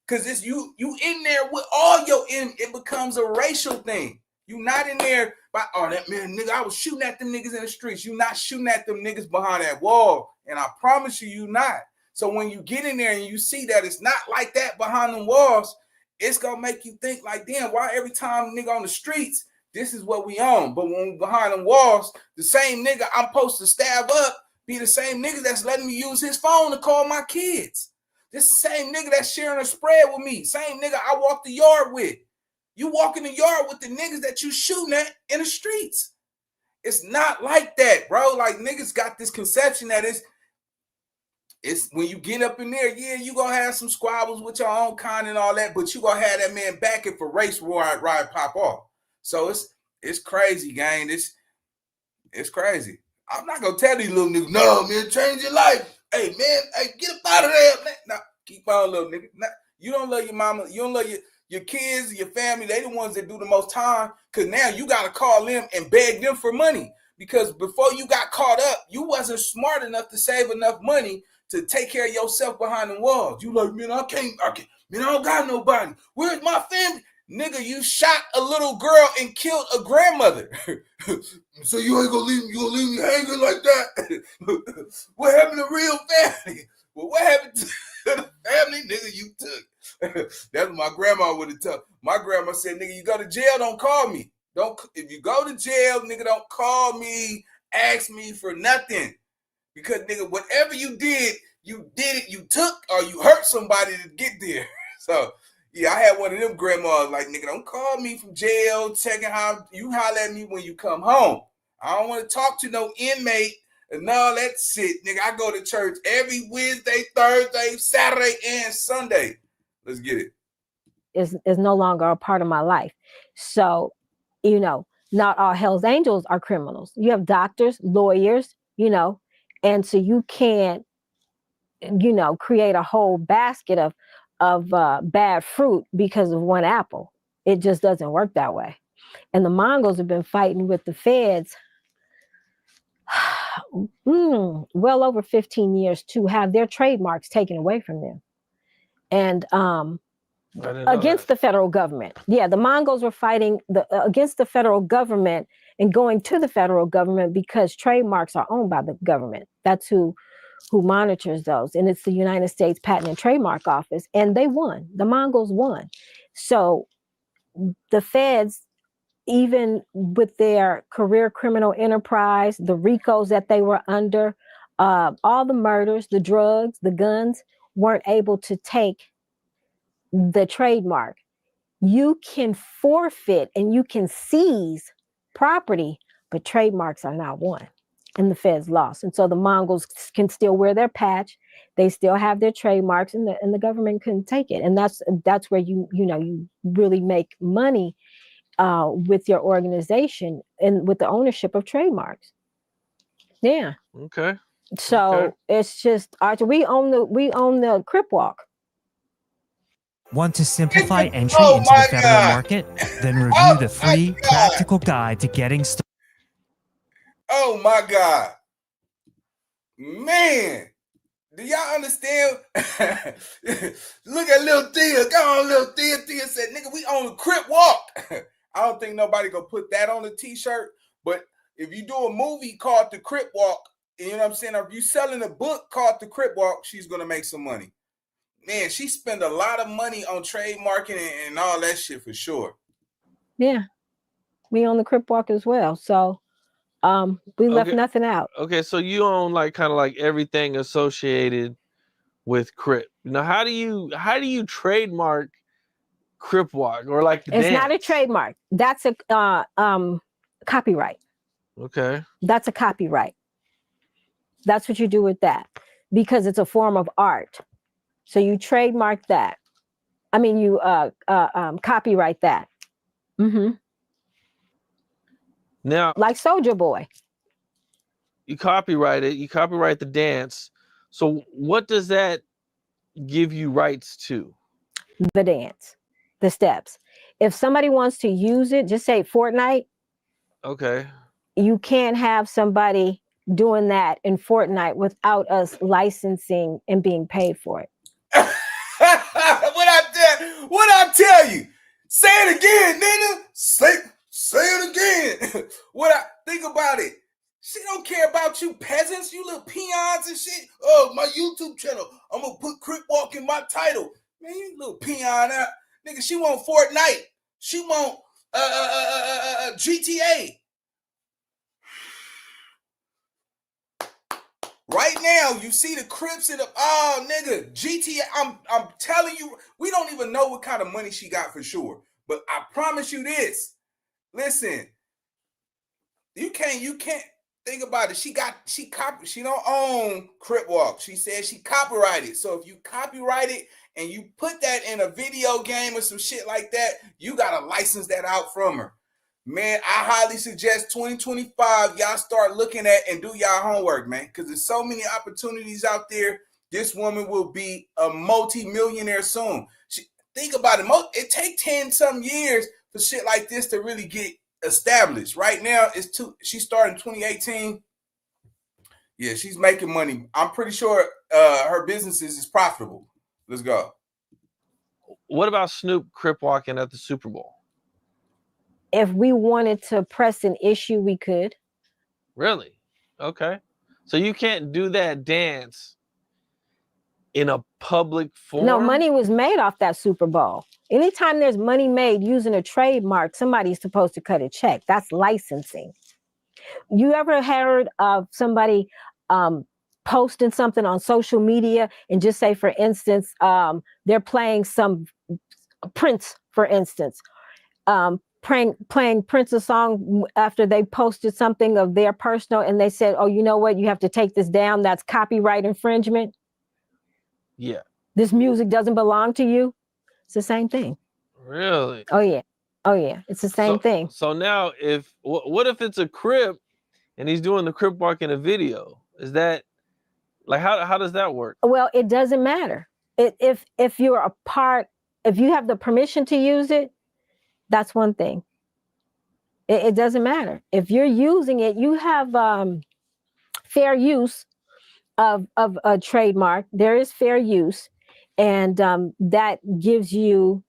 Because it's you in there with all your enemy. It becomes a racial thing. You not in there by, oh, that man, nigga, I was shooting at them niggas in the streets. You not shooting at them niggas behind that wall. And I promise you not. So when you get in there and you see that it's not like that behind them walls, it's going to make you think like, damn, why every time nigga on the streets, this is what we own. But when we behind them walls, the same nigga I'm supposed to stab up be the same nigga that's letting me use his phone to call my kids. This the same nigga that's sharing a spread with me. Same nigga I walk the yard with. You walk in the yard with the niggas that you shooting at in the streets. It's not like that, bro. Like, niggas got this conception that it's when you get up in there, yeah, you gonna have some squabbles with your own kind and all that, but you gonna have that man back if a race ride pop off. So it's crazy, gang. It's crazy. I'm not gonna tell these little niggas, no, man, change your life. Hey, man, hey, get up out of there, man. No, keep on, little nigga. No, you don't love your mama. You don't love your kids, your family. They the ones that do the most time, because now you got to call them and beg them for money. Because before you got caught up, you wasn't smart enough to save enough money to take care of yourself behind the walls. You like, man, I can't, man, I don't got nobody. Where's my family? Nigga, you shot a little girl and killed a grandmother. So you ain't gonna leave me hanging like that? What happened to real family? Well, what happened to the family, nigga, you took? That's what my grandma would have told. My grandma said, nigga, you go to jail, don't call me. If you go to jail, nigga, don't call me, ask me for nothing. Because, nigga, whatever you did it, you took, or you hurt somebody to get there. So, yeah, I had one of them grandmas like, nigga, don't call me from jail, checking how you holler at me when you come home. I don't want to talk to no inmate and all that shit. Nigga, I go to church every Wednesday, Thursday, Saturday, and Sunday. Let's get it. Is no longer a part of my life. So, you know, not all Hell's Angels are criminals. You have doctors, lawyers, you know, and so you can't, you know, create a whole basket of bad fruit because of one apple. It just doesn't work that way. And the Mongols have been fighting with the feds well over 15 years to have their trademarks taken away from them. And against the federal government. Yeah, the Mongols were fighting against the federal government and going to the federal government because trademarks are owned by the government. That's who monitors those. And it's the United States Patent and Trademark Office. And they won. The Mongols won. So the feds, even with their career criminal enterprise, the RICOs that they were under, all the murders, the drugs, the guns, weren't able to take the trademark. You can forfeit and you can seize property, but trademarks are not one. And the feds lost. And so the Mongols can still wear their patch. They still have their trademarks, and the government couldn't take it. And that's where you really make money with your organization and with the ownership of trademarks. Yeah. Okay. So it's just, Archer, we own the Crip walk. Want to simplify entry into the federal market? Then review the free practical guide to getting started. Oh my God. Man, do y'all understand? Look at Lil Thea. Go on, Lil Thea. Thea said, nigga, we on the Crip walk. I don't think nobody gonna put that on the t-shirt, but if you do a movie called The Crip Walk, you know what I'm saying? Or if you selling a book called The Crip Walk, she's gonna make some money. Man, she spent a lot of money on trademarking and all that shit for sure. Yeah, we on the Crip walk as well. So we left nothing out. Okay, so you own like kind of like everything associated with Crip. Now, how do you trademark Crip walk or like the It's dance? not a trademark. That's a copyright. Okay. That's a copyright. That's what you do with that because it's a form of art. So you trademark that. I mean, you copyright that. Mm-hmm. Now, like Soulja Boy. You copyright it. You copyright the dance. So what does that give you rights to? The dance, the steps. If somebody wants to use it, just say Fortnite. Okay. You can't have somebody doing that in Fortnite without us licensing and being paid for it. What I tell you? Say it again, nigga. Say it again. Think about it. She don't care about you peasants, you little peons and shit. Oh, my YouTube channel. I'm gonna put Crip Walk in my title. Man, you little peon out. Nigga, she want Fortnite. She want GTA. Right now, you see the Crips in the nigga, GTA. I'm telling you, we don't even know what kind of money she got for sure. But I promise you this. Listen, you can't think about it. She don't own Crip Walk. She said she copyrighted. So if you copyright it and you put that in a video game or some shit like that, you gotta license that out from her. Man, I highly suggest 2025, y'all start looking at and do y'all homework, man, because there's so many opportunities out there. This woman will be a multi-millionaire soon. Think about it. It takes 10-something years for shit like this to really get established. Right now, she started in 2018. Yeah, she's making money. I'm pretty sure her business is profitable. Let's go. What about Snoop Crip walking at the Super Bowl? If we wanted to press an issue, we could. Really? Okay. So you can't do that dance in a public forum? No, money was made off that Super Bowl. Anytime there's money made using a trademark, somebody's supposed to cut a check. That's licensing. You ever heard of somebody posting something on social media and just say, for instance, they're playing some Prince, for instance, playing Prince a song after they posted something of their personal, and they said, oh, you know what? You have to take this down. That's copyright infringement. Yeah. This music doesn't belong to you. It's the same thing. Really? Oh, yeah. Oh, yeah. It's the same thing. So now what if it's a Crip and he's doing the Crip walk in a video? Is that, like, how does that work? Well, it doesn't matter. If you're a part, if you have the permission to use it, that's one thing. It doesn't matter. If you're using it, you have fair use of a trademark. There is fair use, and that gives you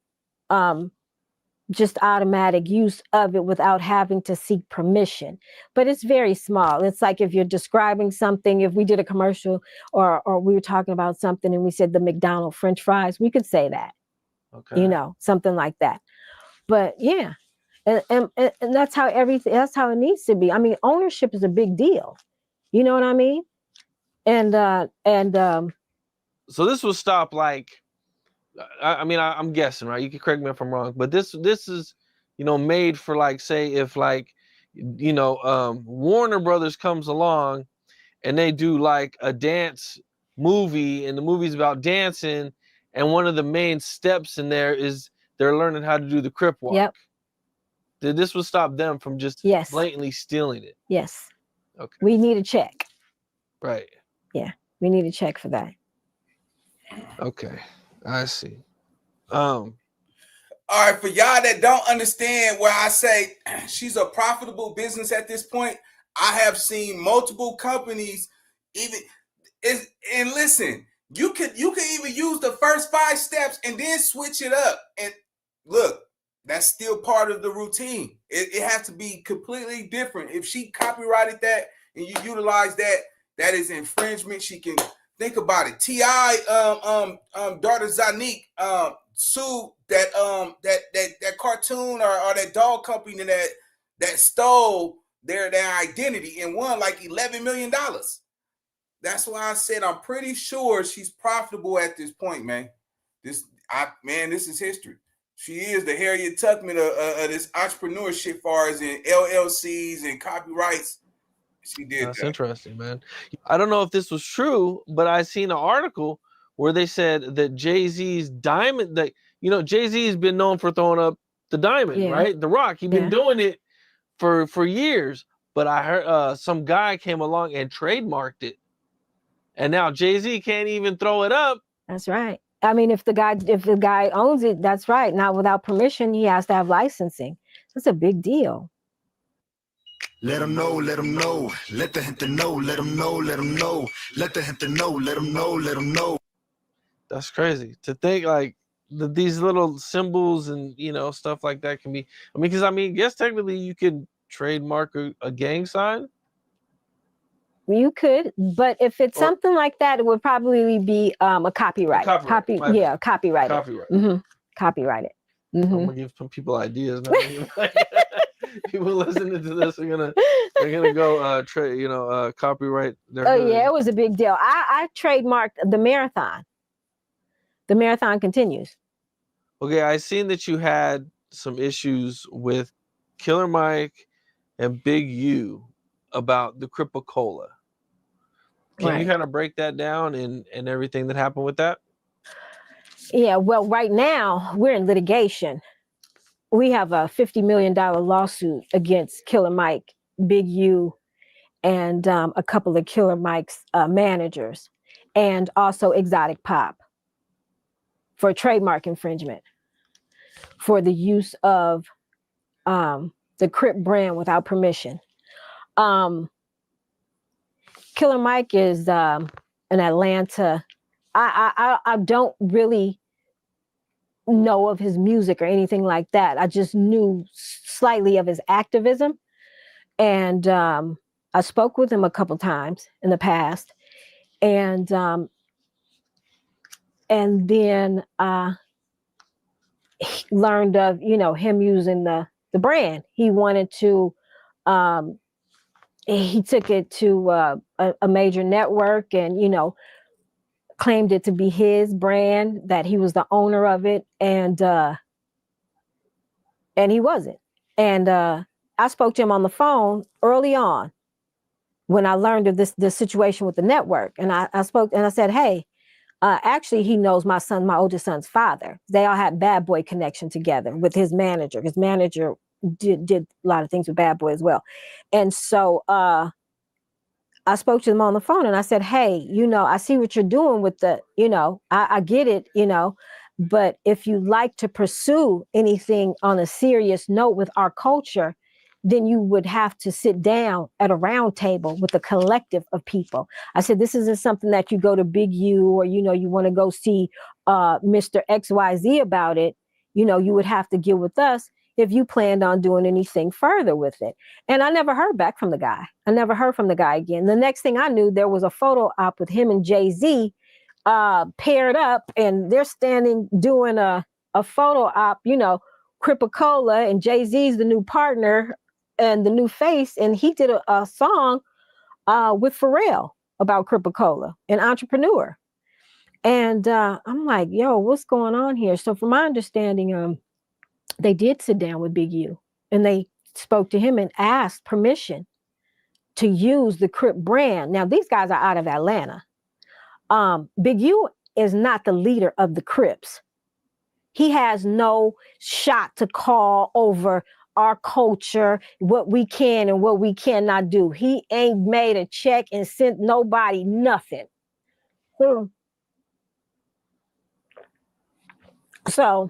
just automatic use of it without having to seek permission. But it's very small. It's like if you're describing something, if we did a commercial or we were talking about something and we said the McDonald's French fries, we could say that. Okay. You know, something like that. But yeah, and that's how that's how it needs to be. I mean, ownership is a big deal. You know what I mean? And so this will stop, like, I mean, I'm guessing, right? You can correct me if I'm wrong, but this is, you know, made for, like, say if, like, you know, Warner Brothers comes along and they do like a dance movie and the movie's about dancing, and one of the main steps in there is they're learning how to do the Crip walk. Yep. This will stop them from just blatantly stealing it. Yes. Okay. We need a check. Right. Yeah, we need a check for that. Okay, I see. All right, for y'all that don't understand where I say she's a profitable business at this point, I have seen multiple companies And listen, you can even use the first 5 steps and then switch it up. And look, that's still part of the routine. It has to be completely different. If she copyrighted that and you utilize that, that is infringement. She can think about it. T.I. daughter Zanique sued that cartoon or that dog company that stole their identity and won like $11 million. That's why I said I'm pretty sure she's profitable at this point, man. This is history. She is the Harriet Tubman of this entrepreneurship, far as in LLCs and copyrights. She did. That's interesting, man. I don't know if this was true, but I seen an article where they said that Jay-Z's diamond, that Jay-Z's been known for throwing up the diamond, right? The rock. He's been doing it for years. But I heard some guy came along and trademarked it. And now Jay-Z can't even throw it up. That's right. I mean, if the guy owns it, that's right. Now, without permission, he has to have licensing. That's a big deal. Let them know, let them know. Let the gente know, let them know, let them know. Let the gente know, let them know, let them know. That's crazy to think like these little symbols and stuff like that can be. Because yes, technically you could trademark a gang sign. You could, but if it's something like that, it would probably be a copyright. Copyrighted. Mm-hmm. Copyrighted. Mm-hmm. I'm gonna give some people ideas. People listening to this are gonna go copyright their hood. It was a big deal. I trademarked the marathon. The marathon continues. Okay, I seen that you had some issues with Killer Mike and Big U about the Cripocola. Can you kind of break that down and everything that happened with that? Yeah, well, right now we're in litigation. We have a $50 million lawsuit against Killer Mike, Big U, and a couple of Killer Mike's managers, and also Exotic Pop for trademark infringement for the use of the Crip brand without permission. Killer Mike is an Atlanta. I don't really know of his music or anything like that. I just knew slightly of his activism, and I spoke with him a couple times in the past, and then learned of him using the brand. He wanted to. He took it to a major network and, claimed it to be his brand, that he was the owner of it. And he wasn't. And I spoke to him on the phone early on when I learned of this situation with the network. And I spoke and I said, hey, actually, he knows my oldest son's father. They all had Bad Boy connection together with his manager. His manager did a lot of things with Bad Boy as well. And so I spoke to them on the phone and I said, hey, I see what you're doing with the, I get it, but if you like to pursue anything on a serious note with our culture, then you would have to sit down at a round table with a collective of people. I said, this isn't something that you go to Big U or, you want to go see Mr. XYZ about it. You would have to get with us if you planned on doing anything further with it. And I never heard back from the guy. I never heard from the guy again. The next thing I knew, there was a photo op with him and Jay-Z paired up, and they're standing doing a photo op, Cripocola, and Jay-Z's the new partner and the new face. And he did a song with Pharrell about Cripocola, an entrepreneur. And I'm like, yo, what's going on here? So from my understanding, they did sit down with Big U and they spoke to him and asked permission to use the Crip brand. Now, these guys are out of Atlanta. Big U is not the leader of the Crips. He has no shot to call over our culture, what we can and what we cannot do. He ain't made a check and sent nobody nothing. So,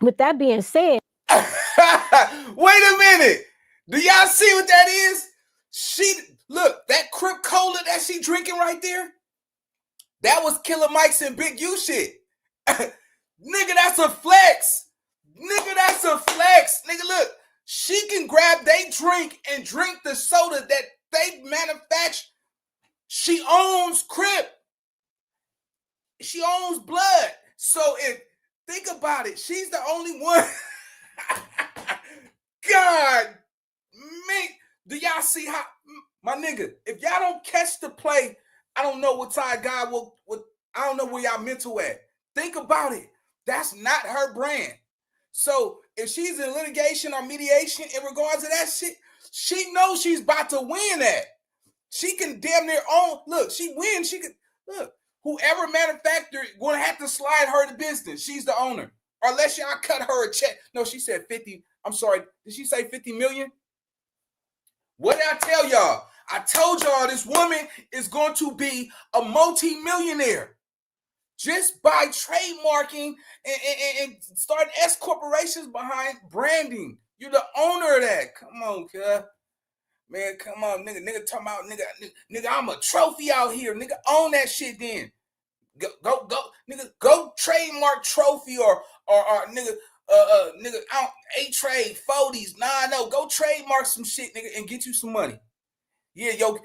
with that being said, wait a minute. Do y'all see what that is? Look, that Crip cola that she she drinking right there? That was Killer Mike's and Big U shit. Nigga, that's a flex. Nigga, that's a flex. Nigga, look, she can grab they drink and drink the soda that they manufacture. She owns Crip. She owns blood. So think about it, she's the only one. God, man, do y'all see how, my nigga, if y'all don't catch the play, I don't know what side God will, I don't know where y'all mental at. Think about it. That's not her brand. So if she's in litigation or mediation in regards to that shit, she knows she's about to win that. She can damn near own, look, she wins, she can, look, whoever manufactured gonna have to slide her to business. She's the owner. Or unless y'all cut her a check. No, she said 50, I'm sorry, did she say 50 million? What did I tell y'all? I told y'all this woman is going to be a multi-millionaire just by trademarking and starting S corporations behind branding. You're the owner of that. Come on, cuz. Man, come on, nigga talking about, nigga, I'm a trophy out here. Nigga, own that shit then. Go, nigga, go trademark trophy or nigga, nigga, A-Trade, 40s, no, go trademark some shit, nigga, and get you some money. Yeah, yo,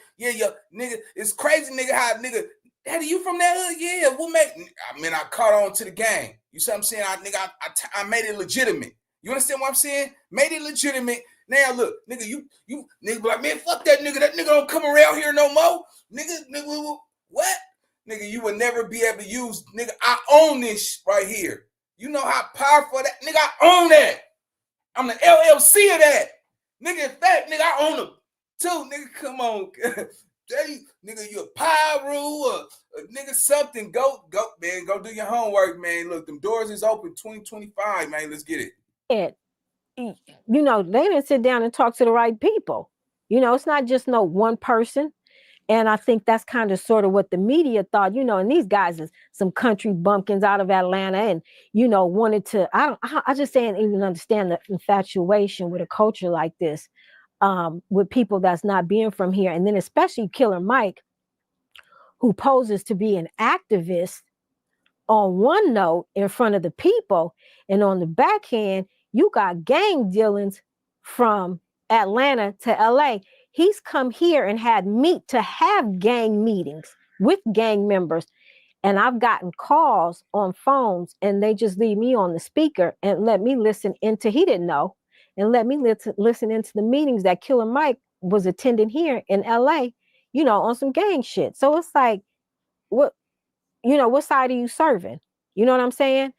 nigga, it's crazy, nigga, how, nigga, Daddy, you from that hood? Yeah, what make, I mean, I caught on to the game. You see what I'm saying? I made it legitimate. You understand what I'm saying? Made it legitimate. Now, look, nigga, you nigga be like, man, fuck that nigga don't come around here no more. Nigga, what? Nigga, you will never be able to use, nigga, I own this right here. You know how powerful that, nigga, I own that. I'm the LLC of that. Nigga, in fact, nigga, I own them too. Nigga, come on. Nigga, you a Pyro or nigga something. Go, man, go do your homework, man. Look, them doors is open 2025, man. Let's get it. You know, they didn't sit down and talk to the right people. You know, it's not just no one person. And I think that's kind of sort of what the media thought, you know, and these guys is some country bumpkins out of Atlanta and, you know, wanted to, I just didn't even understand the infatuation with a culture like this, with people that's not being from here. And then especially Killer Mike, who poses to be an activist on one note in front of the people. And on the backhand, you got gang dealings from Atlanta to LA. He's come here and had to have gang meetings with gang members. And I've gotten calls on phones and they just leave me on the speaker and let me listen into, he didn't know, and let me listen into the meetings that Killer Mike was attending here in LA, you know, on some gang shit. So it's like, what side are you serving? You know what I'm saying?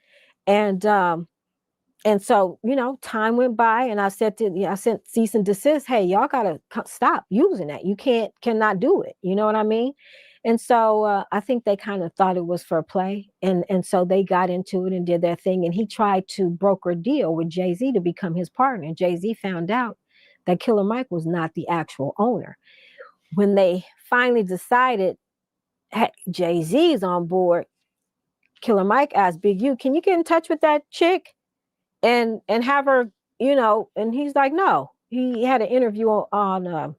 And so, you know, time went by and I sent cease and desist. Hey, y'all gotta stop using that. You cannot do it. You know what I mean? And so I think they kind of thought it was for play. And so they got into it and did their thing. And he tried to broker a deal with Jay-Z to become his partner. And Jay-Z found out that Killer Mike was not the actual owner. When they finally decided, hey, Jay-Z is on board, Killer Mike asked Big U, can you get in touch with that chick and have her, you know? And he's like, no. He had an interview on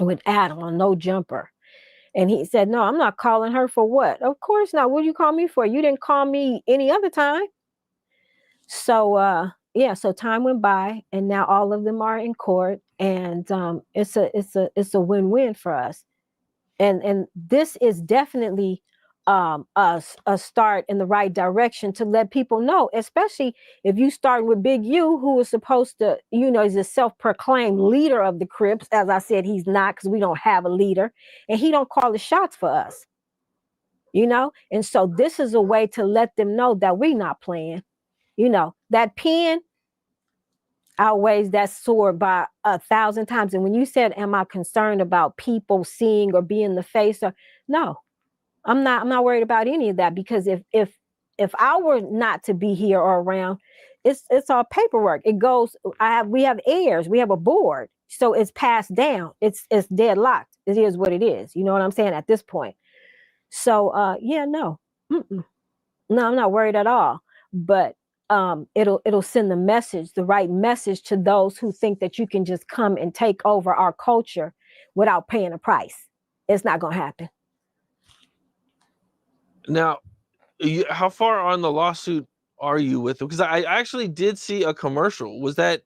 with Adam on No Jumper. And he said, no, I'm not calling her for what? Of course not. What do you call me for? You didn't call me any other time. So so time went by and now all of them are in court and it's a win-win for us. And this is definitely a start in the right direction to let people know, especially if you start with Big U, who is supposed to, you know, he's a self-proclaimed leader of the Crips. As I said, he's not, because we don't have a leader, and he don't call the shots for us, you know. And so this is a way to let them know that we're not playing. You know, that pen outweighs that sword by 1,000 times. And when you said, am I concerned about people seeing or being the face, or no, I'm not worried about any of that, because if I were not to be here or around, it's all paperwork. It goes, we have heirs, we have a board, so it's passed down. It's deadlocked. It is what it is. You know what I'm saying at this point. So no, I'm not worried at all. But it'll send the right message to those who think that you can just come and take over our culture without paying a price. It's not going to happen. Now, how far on the lawsuit are you with it? Because I actually did see a commercial. Was that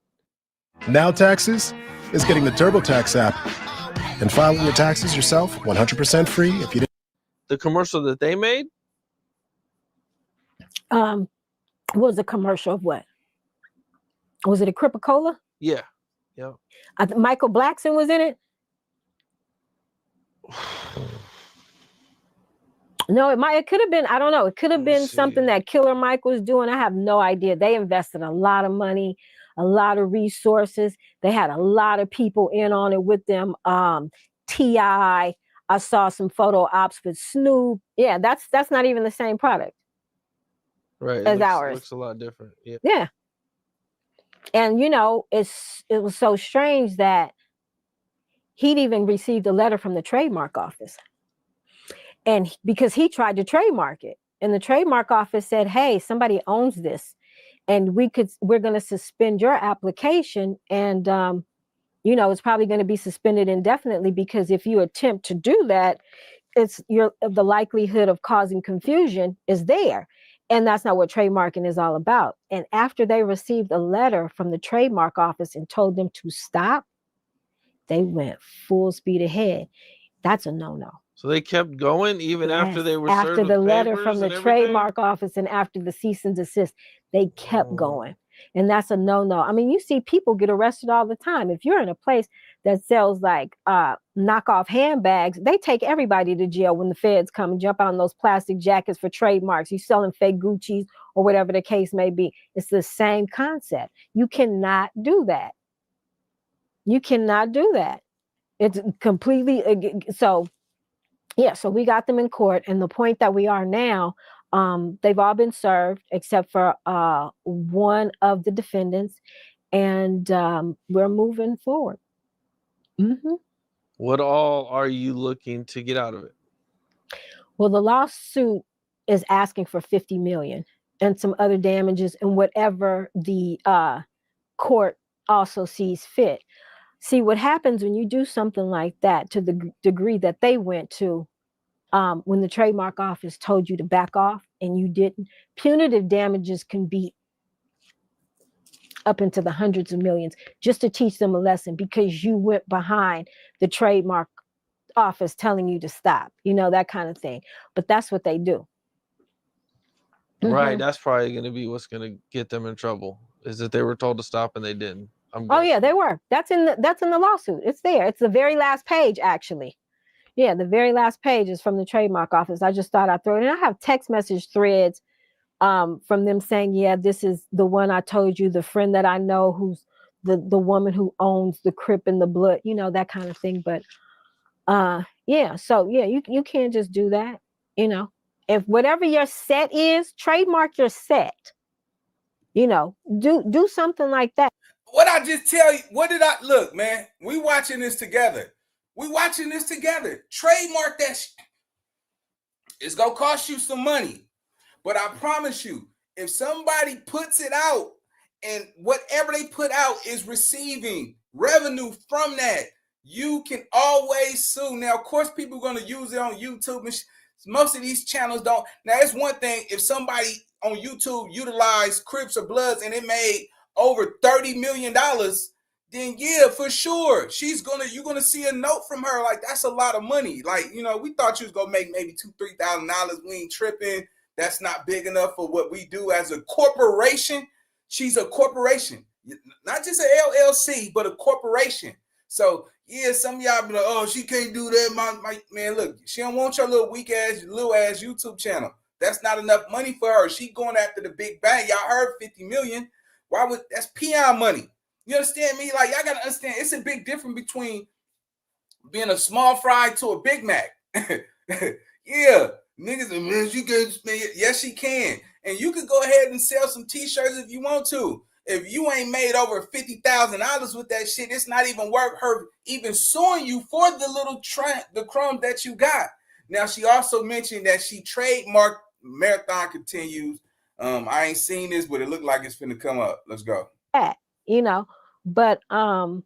Now Taxes is getting the TurboTax app and filing your taxes yourself 100% free if you didn't. the commercial that they made? Was a commercial of what? Was it a Crip-A-Cola? Yeah. Yeah. Michael Blackson was in it. No, it could have been, I don't know. It could have been something that Killer Mike was doing. I have no idea. They invested a lot of money, a lot of resources. They had a lot of people in on it with them. T.I. I saw some photo ops with Snoop. Yeah, that's not even the same product. Right. As ours. It looks a lot different. Yeah. Yeah. And you know, it was so strange that he'd even received a letter from the trademark office. And because he tried to trademark it, and the trademark office said, hey, somebody owns this, and we're going to suspend your application. And, you know, it's probably going to be suspended indefinitely, because if you attempt to do that, the likelihood of causing confusion is there. And that's not what trademarking is all about. And after they received a letter from the trademark office and told them to stop, they went full speed ahead. That's a no-no. So they kept going even after they were after served the with letter papers from the and everything? trademark office and after the cease and desist, they kept going. And that's a no-no. I mean, you see people get arrested all the time. If you're in a place that sells like knockoff handbags, they take everybody to jail when the feds come and jump out on those plastic jackets for trademarks. You selling fake Gucci's or whatever the case may be. It's the same concept. You cannot do that. You cannot do that. It's completely so. Yeah, so we got them in court, and the point that we are now, they've all been served except for one of the defendants, and we're moving forward. Mm-hmm. What all are you looking to get out of it? Well, the lawsuit is asking for $50 million and some other damages and whatever the court also sees fit. See, what happens when you do something like that, to the degree that they went to, when the trademark office told you to back off and you didn't, punitive damages can be up into the hundreds of millions just to teach them a lesson because you went behind the trademark office telling you to stop, you know, that kind of thing. But that's what they do. Right. That's probably going to be what's going to get them in trouble, is that they were told to stop and they didn't. Oh yeah, they were. That's in the lawsuit. It's there. It's the very last page, actually. Yeah, the very last page is from the trademark office. I just thought I'd throw it in. I have text message threads from them saying, yeah, this is the one I told you, the friend that I know who's the woman who owns the Crip and the Blood, you know, that kind of thing. But yeah, so yeah, you can't just do that. You know, if whatever your set is, trademark your set. You know, do something like that. What I just tell you, look, man, we watching this together. Trademark that shit. It's going to cost you some money. But I promise you, if somebody puts it out and whatever they put out is receiving revenue from that, you can always sue. Now, of course, people are going to use it on YouTube. And most of these channels don't. Now, it's one thing if somebody on YouTube utilized Crips or Bloods and it made over $30 million, then yeah, for sure, you're gonna see a note from her. Like, that's a lot of money. Like, you know, we thought you was gonna make maybe $2,000-$3,000. We ain't tripping. That's not big enough for what we do as a corporation. She's a corporation, not just an LLC, but a corporation. So yeah, some of y'all be like, oh, she can't do that. My man, look, she don't want your little ass YouTube channel. That's not enough money for her. She going after the big bang. Y'all heard 50 million. That's peon money. You understand me? Like, y'all gotta understand, it's a big difference between being a small fry to a Big Mac. Yeah, niggas, man, she can spend it. Yes, she can. And you can go ahead and sell some t-shirts if you want to. If you ain't made over $50,000 with that shit, it's not even worth her even suing you for the crumbs that you got. Now, she also mentioned that she trademarked Marathon Continues. I ain't seen this, but it looked like it's finna come up. Let's go. You know, but or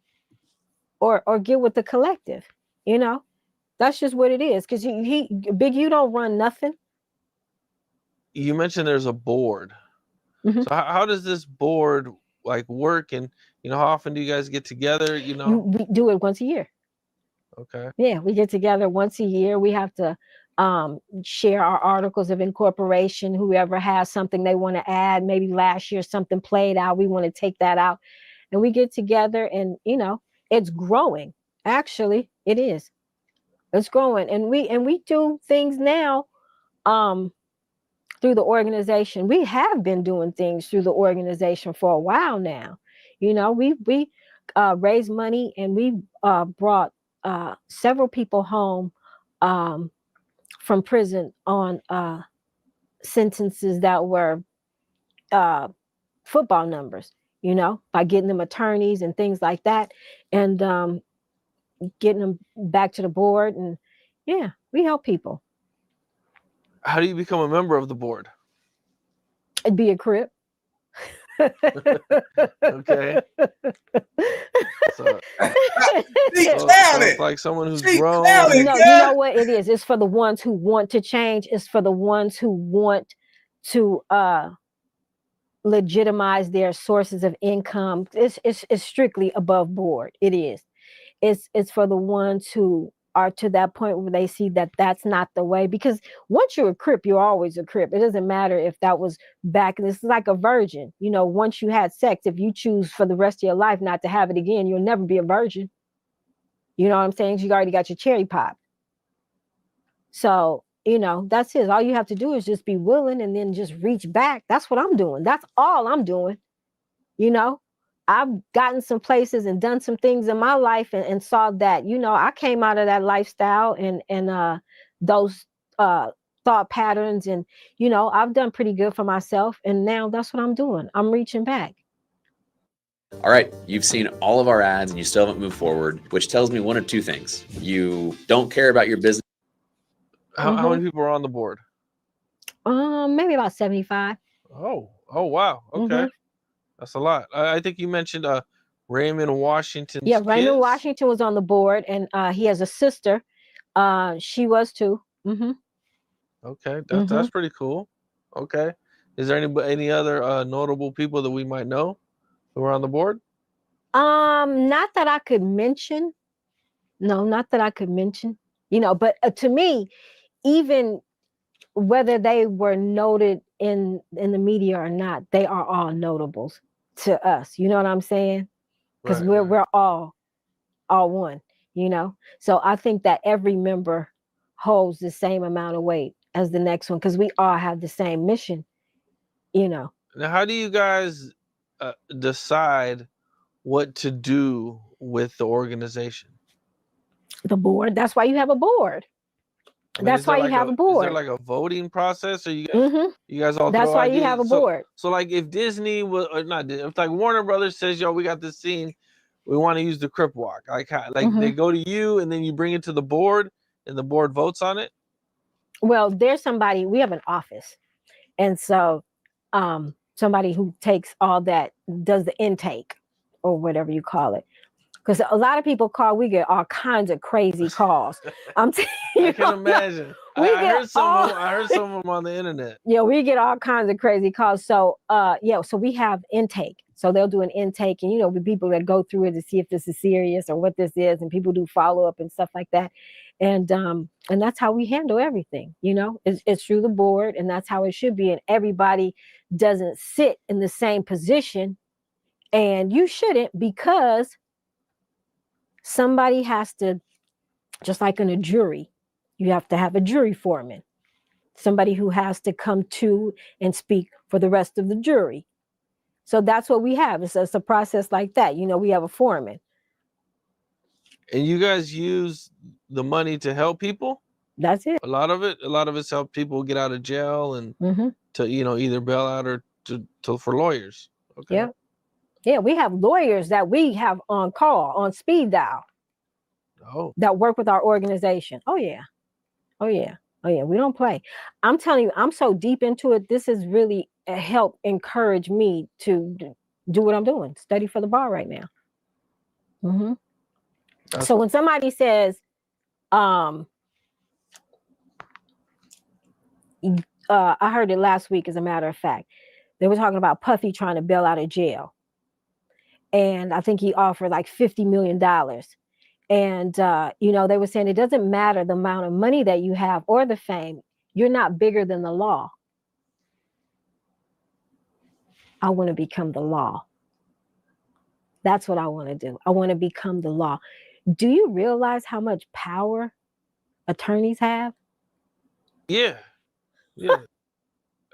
get with the collective, you know, That's just what it is. Because Big U don't run nothing. You mentioned there's a board. Mm-hmm. So how does this board like work? And how often do you guys get together? We do it once a year. Okay. Yeah, we get together once a year. We have to share our articles of incorporation. Whoever has something they want to add, maybe last year something played out, we want to take that out, and we get together. And it's growing. Actually, it is. It's growing, and we do things now through the organization. We have been doing things through the organization for a while now. We raised money, and we brought several people home from prison on sentences that were football numbers, by getting them attorneys and things like that, and getting them back to the board. And yeah, we help people. How do you become a member of the board? It'd be a Crip. Okay. So it's like someone who's grown. You know what it is? It's for the ones who want to change. It's for the ones who want to legitimize their sources of income. It's strictly above board. It is. It's for the ones who are to that point where they see that that's not the way. Because once you're a Crip, you're always a Crip. It doesn't matter if that was back. This is like a virgin. Once you had sex, if you choose for the rest of your life not to have it again, you'll never be a virgin. You know what I'm saying? You already got your cherry pop. So, that's it. All you have to do is just be willing and then just reach back. That's what I'm doing. That's all I'm doing. I've gotten some places and done some things in my life and saw that, I came out of that lifestyle and those thought patterns. And, I've done pretty good for myself. And now that's what I'm doing. I'm reaching back. All right, you've seen all of our ads and you still haven't moved forward, which tells me one of two things. You don't care about your business. How many people are on the board? Maybe about 75. Oh, wow. Okay. Mm-hmm. That's a lot. I think you mentioned Raymond Washington. Yeah, Raymond Washington was on the board, and he has a sister. She was too. Mm-hmm. Okay, that's pretty cool. Okay. Is there any other notable people that we might know who are on the board? Not that I could mention. No, not that I could mention. But to me, even whether they were noted in the media or not, they are all notables to us. You know what I'm saying? Because we're all one. So I think that every member holds the same amount of weight as the next one, because we all have the same mission. Now, how do you guys decide what to do with the organization? The board. That's why you have a board. That's why you have a board. Is there like a voting process, or you guys all? That's why you have a board. So like, if Disney was not, if like Warner Brothers says, "Yo, we got this scene, we want to use the Crip Walk," like they go to you, and then you bring it to the board, and the board votes on it. Well, there's somebody. We have an office, and so somebody who takes all that, does the intake, or whatever you call it. Because a lot of people call, we get all kinds of crazy calls. I can imagine. I heard some of them on the internet. Yeah, we get all kinds of crazy calls. So so we have intake. So they'll do an intake, and with people that go through it to see if this is serious or what this is, and people do follow up and stuff like that. And that's how we handle everything. It's through the board, and that's how it should be. And everybody doesn't sit in the same position, and you shouldn't, because somebody has to, just like in a jury, you have to have a jury foreman, somebody who has to come to and speak for the rest of the jury. So that's what we have. It's a process like that. We have a foreman. And you guys use the money to help people? That's it. A lot of it's help people get out of jail and to either bail out or to for lawyers. Okay. Yeah. Yeah, we have lawyers that we have on call, on speed dial, that work with our organization. Oh, yeah. We don't play. I'm telling you, I'm so deep into it. This has really helped encourage me to do what I'm doing, study for the bar right now. So when somebody says, I heard it last week, as a matter of fact. They were talking about Puffy trying to bail out of jail. And I think he offered like $50 million. And, they were saying it doesn't matter the amount of money that you have or the fame. You're not bigger than the law. I want to become the law. That's what I want to do. I want to become the law. Do you realize how much power attorneys have? Yeah.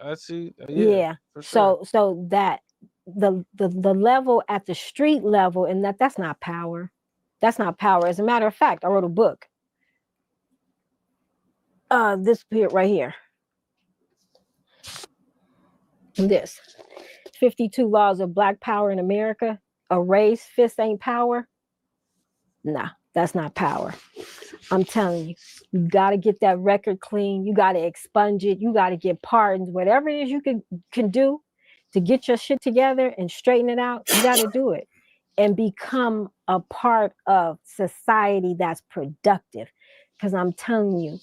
I see. Yeah. For sure. So that the level at the street level, and that's not power. That's not power. As a matter of fact, I wrote a book. This right here. This 52 Laws of Black Power in America. A raised fist ain't power. Nah, that's not power. I'm telling you, you got to get that record clean. You got to expunge it. You got to get pardons. Whatever it is you can do to get your shit together and straighten it out, you got to do it and become a part of society that's productive. Because I'm telling you,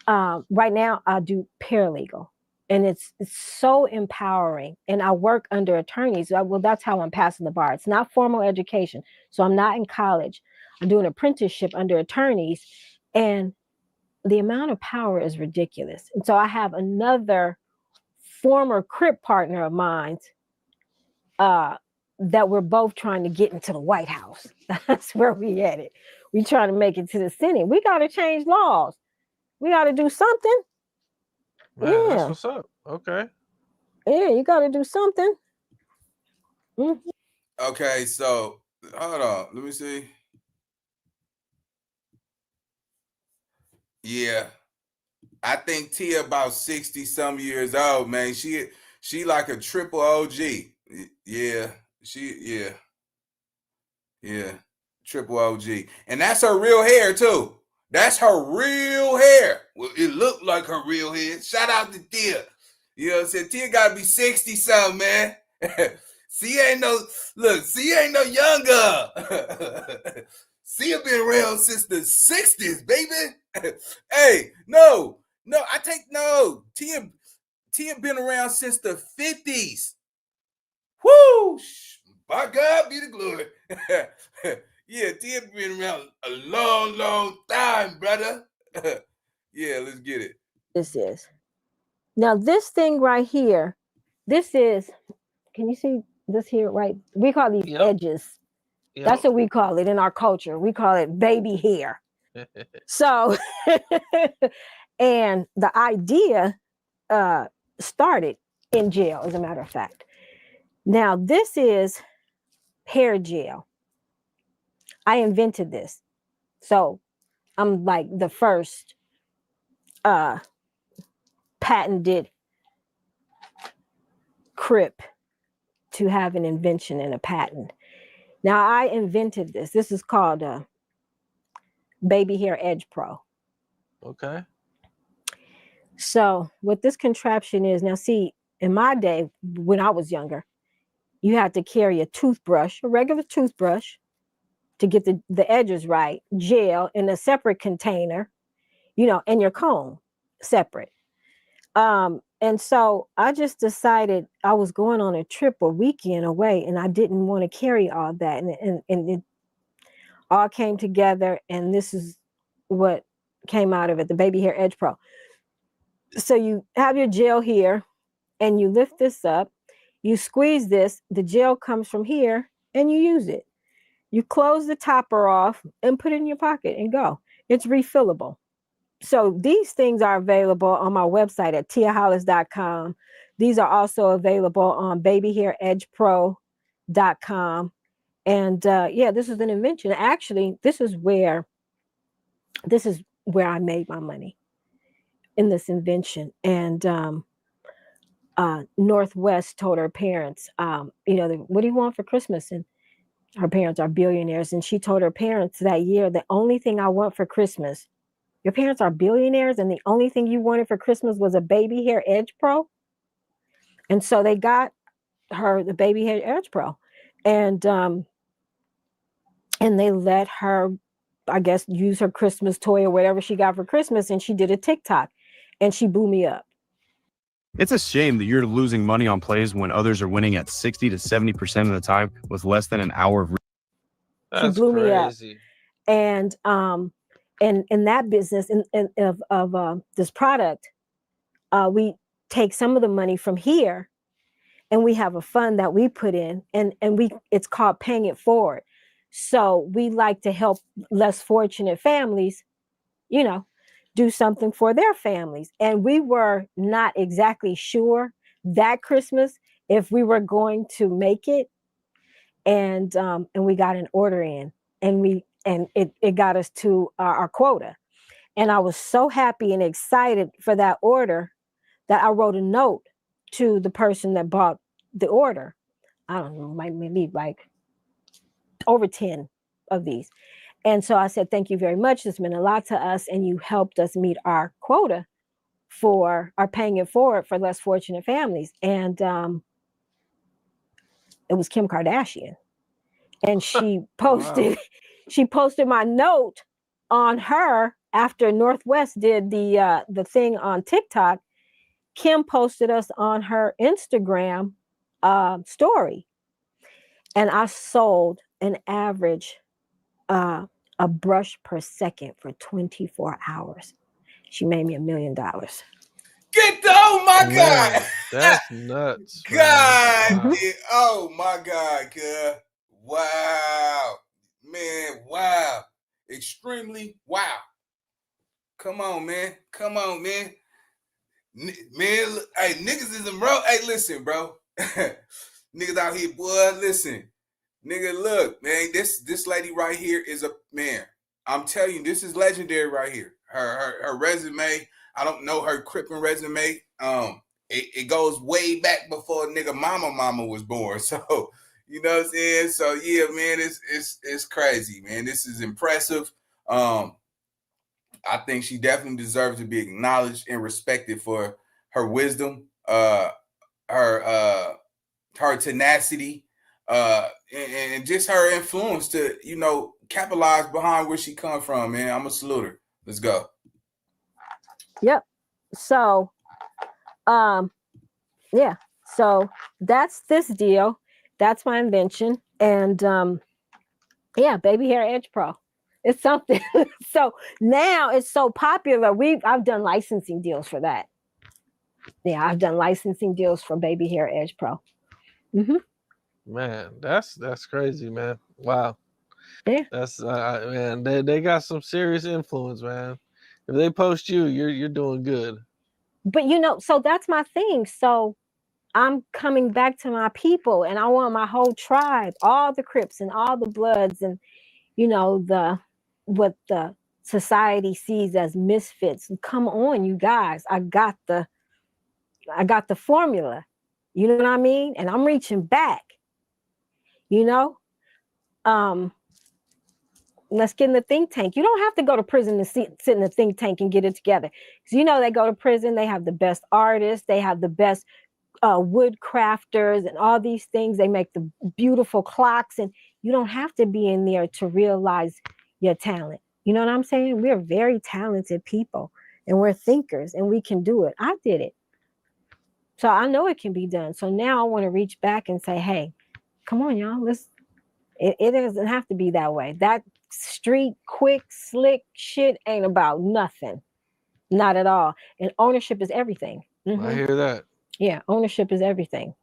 right now I do paralegal, and it's so empowering. And I work under attorneys. Well, that's how I'm passing the bar. It's not formal education, so I'm not in college. I'm doing an apprenticeship under attorneys, and the amount of power is ridiculous. And so I have another former Crip partner of mine that we're both trying to get into the White House. That's where we at it. We trying to make it to the Senate. We got to change laws. We got to do something. Man, that's what's up. Okay. Yeah, you got to do something. Mm-hmm. Okay, so hold on. Let me see. Yeah, I think Tia about 60 some years old, man. She like a triple OG. Yeah, triple OG, and that's her real hair too. That's her real hair. Well, it looked like her real hair. Shout out to Tia. You know what I'm saying? Tia gotta be 60 something, man. She ain't no younger. She have been around since the 60s, baby. Hey, no. Tia been around since the 50s. Whoo! By God be the glory. Yeah, Tia been around a long, long time, brother. Yeah, let's get it. This is. Now, this thing right here, this is, can you see this here, right? We call these edges. Yep. That's what we call it in our culture. We call it baby hair. So, and the idea started in jail, as a matter of fact. Now, this is hair gel. I invented this. So, I'm like the first patented Crip to have an invention and a patent. Now, I invented this. This is called Baby Hair Edge Pro. Okay. So what this contraption is, now see, in my day, when I was younger, you had to carry a toothbrush, a regular toothbrush, to get the edges right, gel in a separate container, and your comb separate. And so I just decided I was going on a trip a weekend away, and I didn't want to carry all that. And it all came together, and this is what came out of it, the Baby Hair Edge Pro. So you have your gel here, and you lift this up, you squeeze this, the gel comes from here, and you use it. You close the topper off and put it in your pocket and go. It's refillable. So these things are available on my website at tiahollis.com. These are also available on babyhairedgepro.com. And this is an invention. Actually, this is where I made my money, in this invention. And Northwest told her parents, what do you want for Christmas? And her parents are billionaires. And she told her parents that year, the only thing I want for Christmas, your parents are billionaires, and the only thing you wanted for Christmas was a Baby Hair Edge Pro. And so they got her the Baby Hair Edge Pro, and they let her I guess, use her Christmas toy or whatever she got for Christmas, and she did a TikTok, and she blew me up. It's a shame that you're losing money on plays when others are winning at 60 to 70% of the time with less than an hour of. She blew me up. And in that business of this product, we take some of the money from here, and we have a fund that we put in, and it's called Paying It Forward. So we like to help less fortunate families, you know, do something for their families. And we were not exactly sure that Christmas if we were going to make it. And we got an order in, and it got us to our quota. And I was so happy and excited for that order that I wrote a note to the person that bought the order. I don't know, maybe like over 10 of these. And so I said, thank you very much. This meant a lot to us, and you helped us meet our quota for our Paying It Forward for less fortunate families. And it was Kim Kardashian. And she posted, she posted my note on her after Northwest did the thing on TikTok. Kim posted us on her Instagram story. And I sold an average a brush per second for 24 hours. She made me $1 million. Get the, oh my God. That's nuts. God. Wow. Oh my God, girl. Wow. Man, wow. Extremely wow. Come on, man. Come on, man. Man, hey, niggas is in bro. Hey, listen, bro. Niggas out here, boy, listen. Nigga, look, man, this lady right here is a man. I'm telling you, this is legendary right here. Her resume, I don't know her crippin' resume. It goes way back before nigga mama was born. So, you know what I'm saying? So yeah, man, it's crazy, man. This is impressive. I think she definitely deserves to be acknowledged and respected for her wisdom, her tenacity, and just her influence to, you know, capitalize behind where she come from, man. I'm a salute her. Let's go. Yep. So, yeah. So that's this deal. That's my invention. And yeah, Baby Hair Edge Pro. It's something. So now it's so popular. I've done licensing deals for that. Yeah, I've done licensing deals for Baby Hair Edge Pro. Mm-hmm. Man, that's crazy, man. Wow. Yeah. That's man, they got some serious influence, man. If they post you, you're doing good. But you know, so that's my thing. So I'm coming back to my people, and I want my whole tribe, all the Crips and all the Bloods, and you know, what the society sees as misfits. Come on, you guys. I got the formula. You know what I mean? And I'm reaching back. You know? Let's get in the think tank. You don't have to go to prison to sit in the think tank and get it together. Because you know, they go to prison, they have the best artists, they have the best wood crafters and all these things. They make the beautiful clocks, and you don't have to be in there to realize your talent. You know what I'm saying? We're very talented people, and we're thinkers, and we can do it. I did it. So I know it can be done. So now I want to reach back and say, hey, come on, y'all. It doesn't have to be that way. That street, quick, slick shit ain't about nothing. Not at all. And ownership is everything. Mm-hmm. I hear that. Yeah, ownership is everything.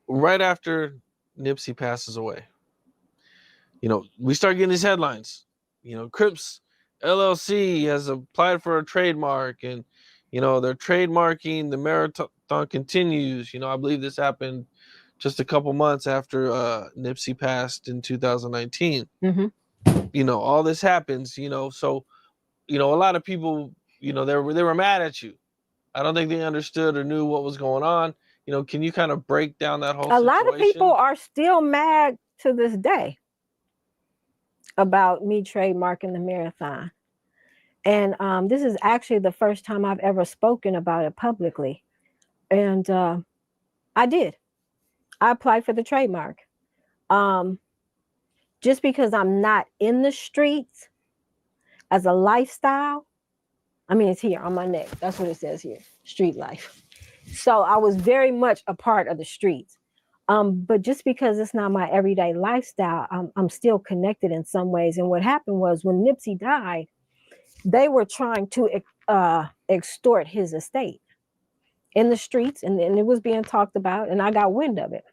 Right after Nipsey passes away, you know, we start getting these headlines. You know, Crips LLC has applied for a trademark, and you know, they're trademarking the marathon continues. You know, I believe this happened just a couple months after Nipsey passed in 2019. Mm-hmm. You know, all this happens, you know, so, you know, a lot of people, you know, they were mad at you. I don't think they understood or knew what was going on. You know, can you kind of break down that whole situation? A lot of people are still mad to this day about me trademarking the marathon. And this is actually the first time I've ever spoken about it publicly. And I did. I applied for the trademark. Just because I'm not in the streets as a lifestyle, I mean, it's here on my neck. That's what it says here, street life. So I was very much a part of the streets. But just because it's not my everyday lifestyle, I'm still connected in some ways. And what happened was when Nipsey died, they were trying to extort his estate in the streets, and it was being talked about, and I got wind of it.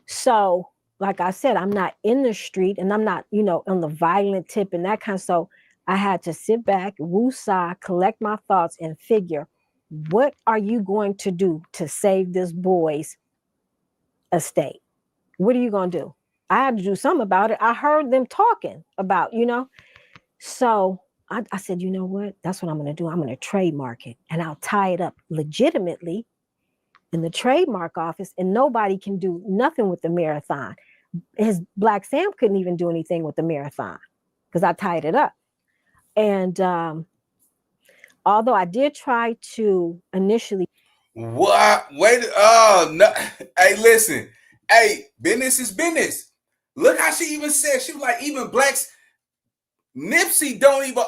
So, like I said, I'm not in the street, and I'm not, on the violent tip and that kind of. So I had to sit back, woosah, collect my thoughts, and figure, what are you going to do to save this boy's estate? What are you going to do? I had to do something about it. I heard them talking about, So I said, you know what? That's what I'm going to do. I'm going to trademark it, and I'll tie it up legitimately in the trademark office, and nobody can do nothing with the marathon. His Black Sam couldn't even do anything with the marathon because I tied it up. And although I did try to initially. What? Wait. Oh, no. Hey, listen. Hey, business is business. Look how she even said, she was like, even blacks, Nipsey don't even.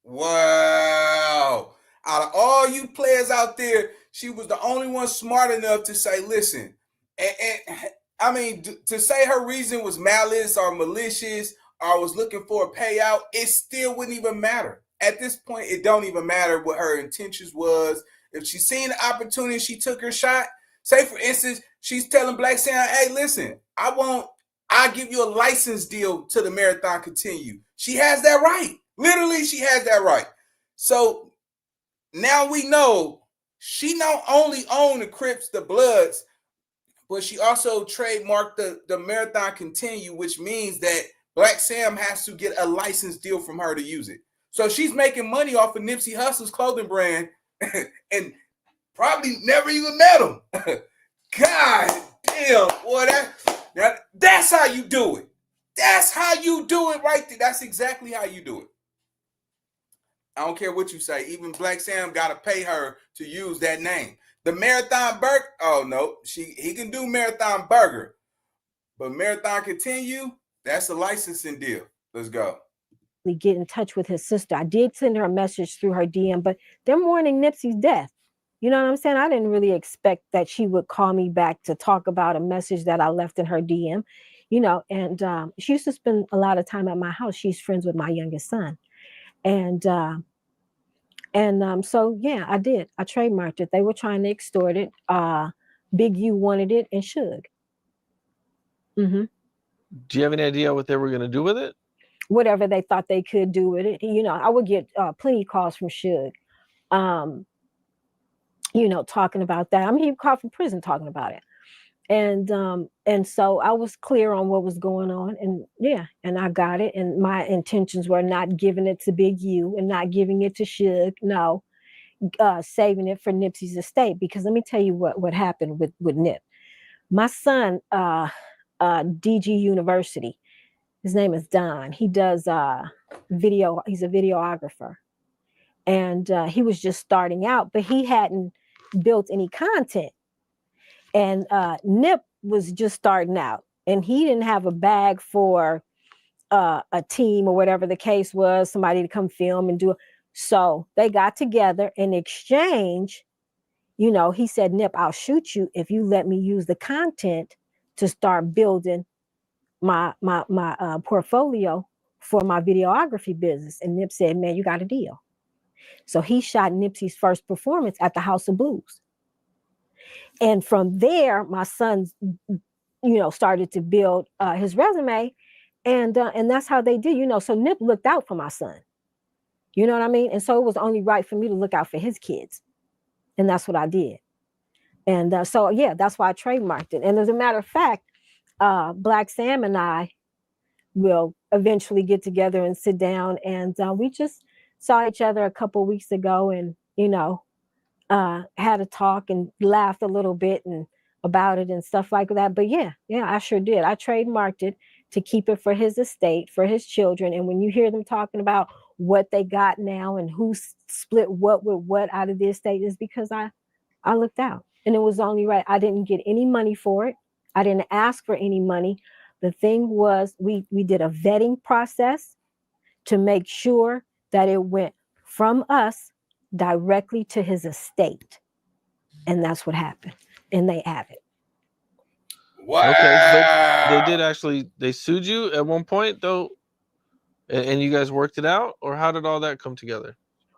Wow. Out of all you players out there, she was the only one smart enough to say, listen, and I mean, to say her reason was malice or malicious or was looking for a payout, it still wouldn't even matter. At this point, it don't even matter what her intentions was. If she seen the opportunity, she took her shot. Say, for instance, she's telling Black Sam, hey, listen, I'll give you a license deal to the marathon continue. She has that right. Literally, she has that right. So now we know she not only owned the Crips, the Bloods, but she also trademarked the marathon continue, which means that Black Sam has to get a license deal from her to use it. So she's making money off of Nipsey Hussle's clothing brand and probably never even met him. God damn, boy, that's how you do it. That's how you do it right there. That's exactly how you do it. I don't care what you say. Even Black Sam got to pay her to use that name. The Marathon Burger, oh no, he can do Marathon Burger. But Marathon Continue, that's a licensing deal. Let's go. Get in touch with his sister. I did send her a message through her DM, but they're mourning Nipsey's death. You know what I'm saying? I didn't really expect that she would call me back to talk about a message that I left in her DM, and she used to spend a lot of time at my house. She's friends with my youngest son. So yeah, I did. I trademarked it. They were trying to extort it. Big U wanted it and Suge. Mm-hmm. Do you have any idea what they were going to do with it? Whatever they thought they could do with it. I would get plenty of calls from Suge, talking about that. I mean, he called from prison talking about it. And so I was clear on what was going on, and I got it. And my intentions were not giving it to Big U and not giving it to Suge. No, saving it for Nipsey's estate. Because let me tell you what happened with Nip. My son, DG University, his name is Don. He does video. He's a videographer, and he was just starting out, but he hadn't built any content. And Nip was just starting out, and he didn't have a bag for a team or whatever the case was, somebody to come film and do it. So they got together in exchange. He said, Nip, I'll shoot you if you let me use the content to start building my portfolio for my videography business. And Nip said, man, you got a deal. So he shot Nipsey's first performance at the House of Blues. And from there, my son, started to build his resume, and that's how they did, So Nip looked out for my son, you know what I mean? And so it was only right for me to look out for his kids, and that's what I did. And so yeah, that's why I trademarked it. And as a matter of fact, Black Sam and I will eventually get together and sit down, and we just saw each other a couple of weeks ago, and had a talk and laughed a little bit and about it and stuff like that. But yeah, I sure did. I trademarked it to keep it for his estate, for his children. And when you hear them talking about what they got now and who split what with what out of the estate, is because I looked out, and it was only right. I didn't get any money for it. I didn't ask for any money, The thing was, we did a vetting process to make sure that it went from us directly to his estate. And that's what happened. And they have it. Wow. Okay, but they did actually, they sued you at one point though, and you guys worked it out, or how did all that come together?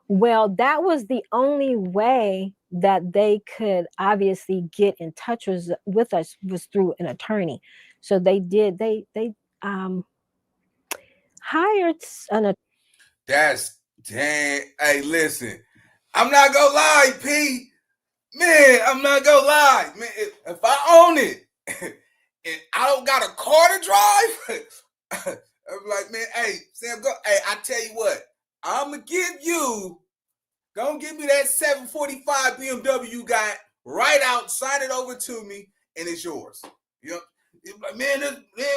Well, that was the only way that they could obviously get in touch with us was through an attorney. So they did, they hired an attorney. That's dang. Hey, listen, I'm not gonna lie, P. Man, I'm not gonna lie. Man, if I own it and I don't got a car to drive, I'm like, man, hey, Sam, go. Hey, I tell you what, I'm gonna give me that 745 BMW you got right out, sign it over to me, and it's yours. You know, it's like, man,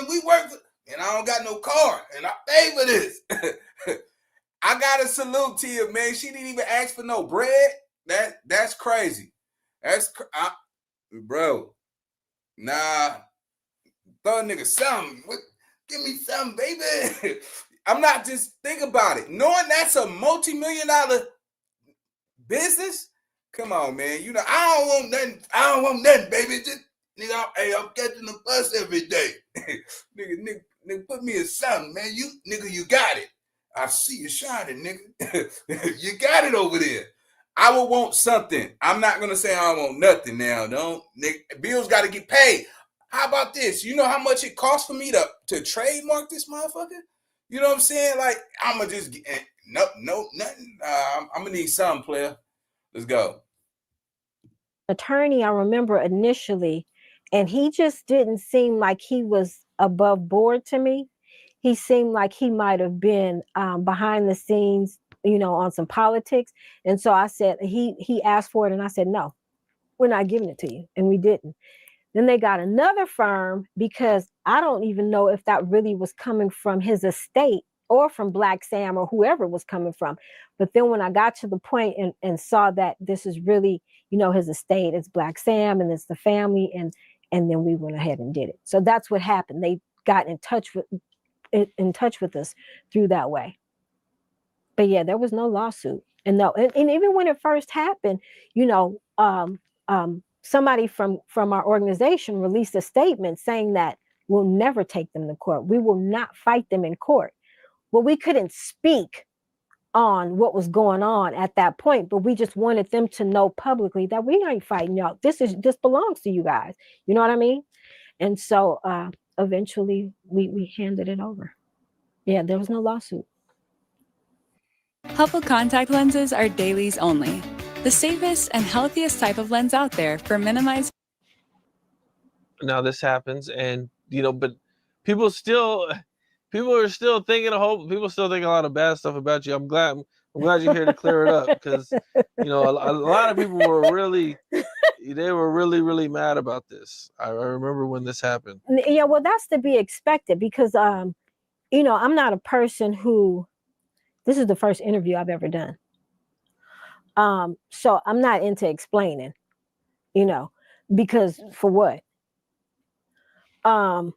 we work, and I don't got no car, and I pay for this. I got to salute to you, man. She didn't even ask for no bread. That's crazy. Bro. Nah, throw a nigga something. Give me something, baby. I'm not just think about it. Knowing that's a multi-million-dollar business. Come on, man. You know I don't want nothing, baby. Just nigga, hey, I'm catching the bus every day. nigga, put me in something, man. You got it. I see you shining, nigga. You got it over there. I will want something. I'm not gonna say I don't want nothing now. Don't, nigga, bills got to get paid. How about this? You know how much it costs for me to trademark this motherfucker? You know what I'm saying? Like, I'm gonna just get nothing. I'm gonna need something, player. Let's go. Attorney, I remember initially, and he just didn't seem like he was above board to me. He seemed like he might have been behind the scenes, you know, on some politics. And so I said, he asked for it, and I said, no, we're not giving it to you. And we didn't. Then they got another firm, because I don't even know if that really was coming from his estate or from Black Sam or whoever it was coming from. But then when I got to the point and saw that this is really, you know, his estate, it's Black Sam and it's the family, and then we went ahead and did it. So that's what happened. They got in touch with us through that way. But yeah, there was no lawsuit. And even when it first happened, you know, somebody from our organization released a statement saying that we'll never take them to court. We will not fight them in court. Well, we couldn't speak on what was going on at that point, but we just wanted them to know publicly that we ain't fighting y'all. This belongs to you guys. You know what I mean? And so eventually we handed it over. Yeah, there was no lawsuit. Helpful contact lenses are dailies only. The safest and healthiest type of lens out there for minimizing. Now this happens, and you know, but people are still thinking people still think a lot of bad stuff about you. I'm glad you're here to clear it up, because you know, a lot of people were really mad about this. I remember when this happened. Yeah, well, that's to be expected, because you know, I'm not a person who, this is the first interview I've ever done. So I'm not into explaining, you know, because for what? And,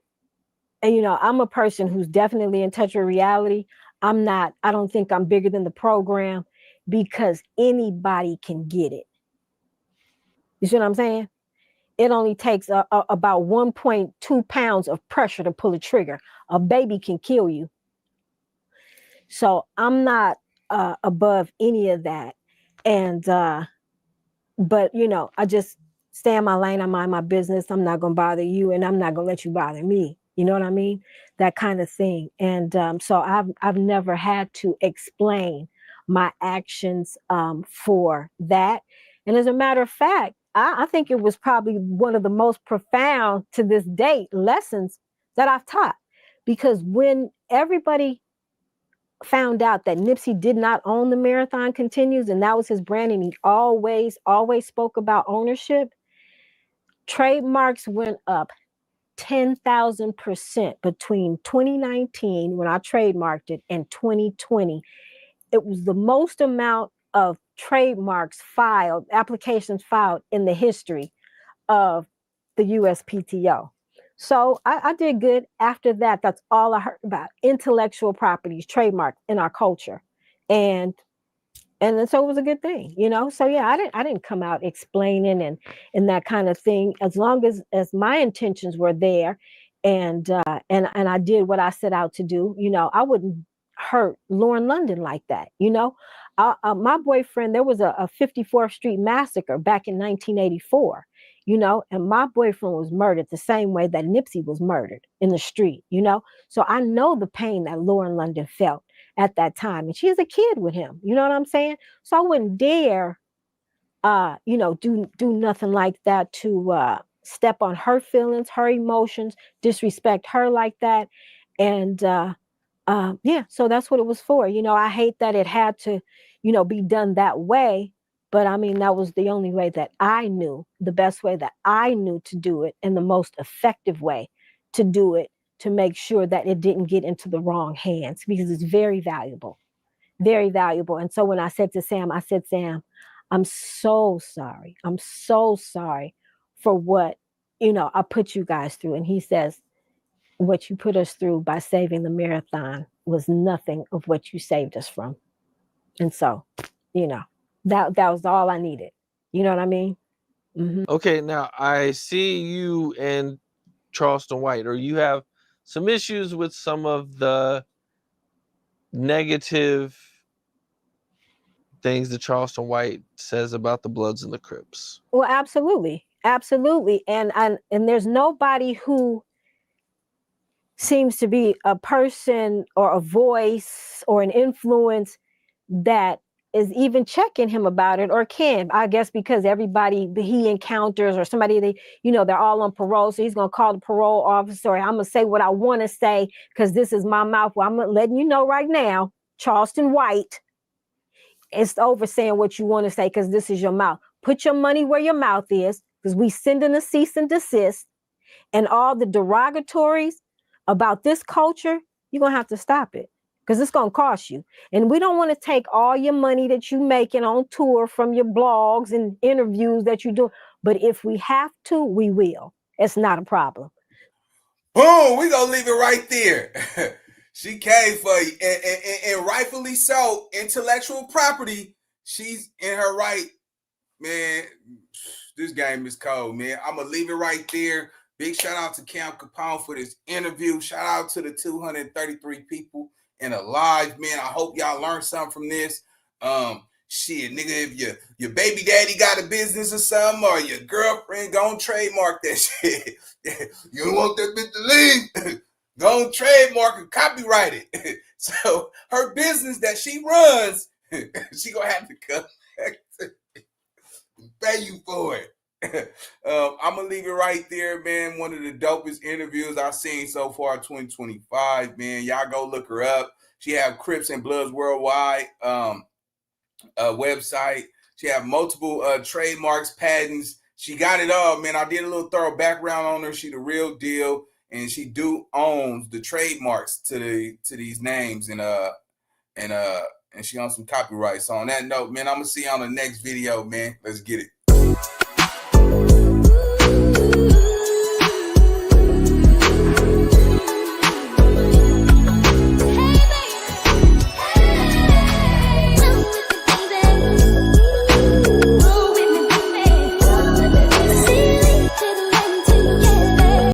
you know, I'm a person who's definitely in touch with reality. I don't think I'm bigger than the program, because anybody can get it. You see what I'm saying? It only takes about 1.2 pounds of pressure to pull a trigger. A baby can kill you. So I'm not above any of that. And, but, you know, I just stay in my lane. I mind my business. I'm not going to bother you, and I'm not going to let you bother me. You know what I mean? That kind of thing. And so I've never had to explain my actions for that. And as a matter of fact, I think it was probably one of the most profound to this date lessons that I've taught, because when everybody found out that Nipsey did not own the Marathon Continues, and that was his brand, and he always spoke about ownership, trademarks went up 10,000% between 2019, when I trademarked it, and 2020. It was the most amount of trademarks applications filed in the history of the USPTO. So I did good. After that, that's all I heard about: intellectual properties, trademark in our culture, and then so it was a good thing, you know. So yeah, I didn't come out explaining and that kind of thing. As long as my intentions were there, and I did what I set out to do, you know, I wouldn't hurt Lauren London like that, you know. My boyfriend, there was a 54th Street massacre back in 1984, you know, and my boyfriend was murdered the same way that Nipsey was murdered in the street, you know. So I know the pain that Lauren London felt at that time, and she's a kid with him, you know what I'm saying? So I wouldn't dare you know, do nothing like that to step on her feelings, her emotions, disrespect her like that. And yeah, so that's what it was for. You know, I hate that it had to, you know, be done that way, but I mean, that was the only way that I knew, the best way that I knew to do it, and the most effective way to do it, to make sure that it didn't get into the wrong hands, because it's very valuable, very valuable. And so when I said to Sam, I said, Sam, I'm so sorry. I'm so sorry for what, you know, I put you guys through. And he says, what you put us through by saving the marathon was nothing of what you saved us from. And so, you know, that was all I needed. You know what I mean? Mm-hmm. Okay, now I see you and Charleston White, or you have some issues with some of the negative things that Charleston White says about the Bloods and the Crips. Well, absolutely. Absolutely. And there's nobody who seems to be a person or a voice or an influence that is even checking him about it, or can, I guess, because everybody he encounters, or somebody they, you know, they're all on parole. So he's going to call the parole officer. I'm going to say what I want to say because this is my mouth. Well, I'm letting you know right now, Charleston White, it's over saying what you want to say because this is your mouth. Put your money where your mouth is, because we sending a cease and desist, and all the derogatories about this culture, you're going to have to stop it, because it's going to cost you. And we don't want to take all your money that you're making on tour from your blogs and interviews that you do. But if we have to, we will. It's not a problem. Boom, we gonna leave it right there. She came for you, and rightfully so. Intellectual property, she's in her right, man. This game is cold, man. I'm gonna leave it right there. Big shout out to Cam Capone for this interview. Shout out to the 233 people in a live, man. I hope y'all learned something from this. Shit, nigga, if your baby daddy got a business or something, or your girlfriend, go and trademark that shit. You don't want that bitch to leave. Go and trademark and copyright it. So her business that she runs, she gonna have to come back to pay you for it. I'm gonna leave it right there, man. One of the dopest interviews I've seen so far 2025, man. Y'all go look her up. She have Crips and Bloods Worldwide website. She have multiple trademarks, patents. She got it all, man. I did a little thorough background on her. She the real deal, and she do owns the trademarks to these names, and she owns some copyright. So on that note, man, I'm gonna see you on the next video, man. Let's get it.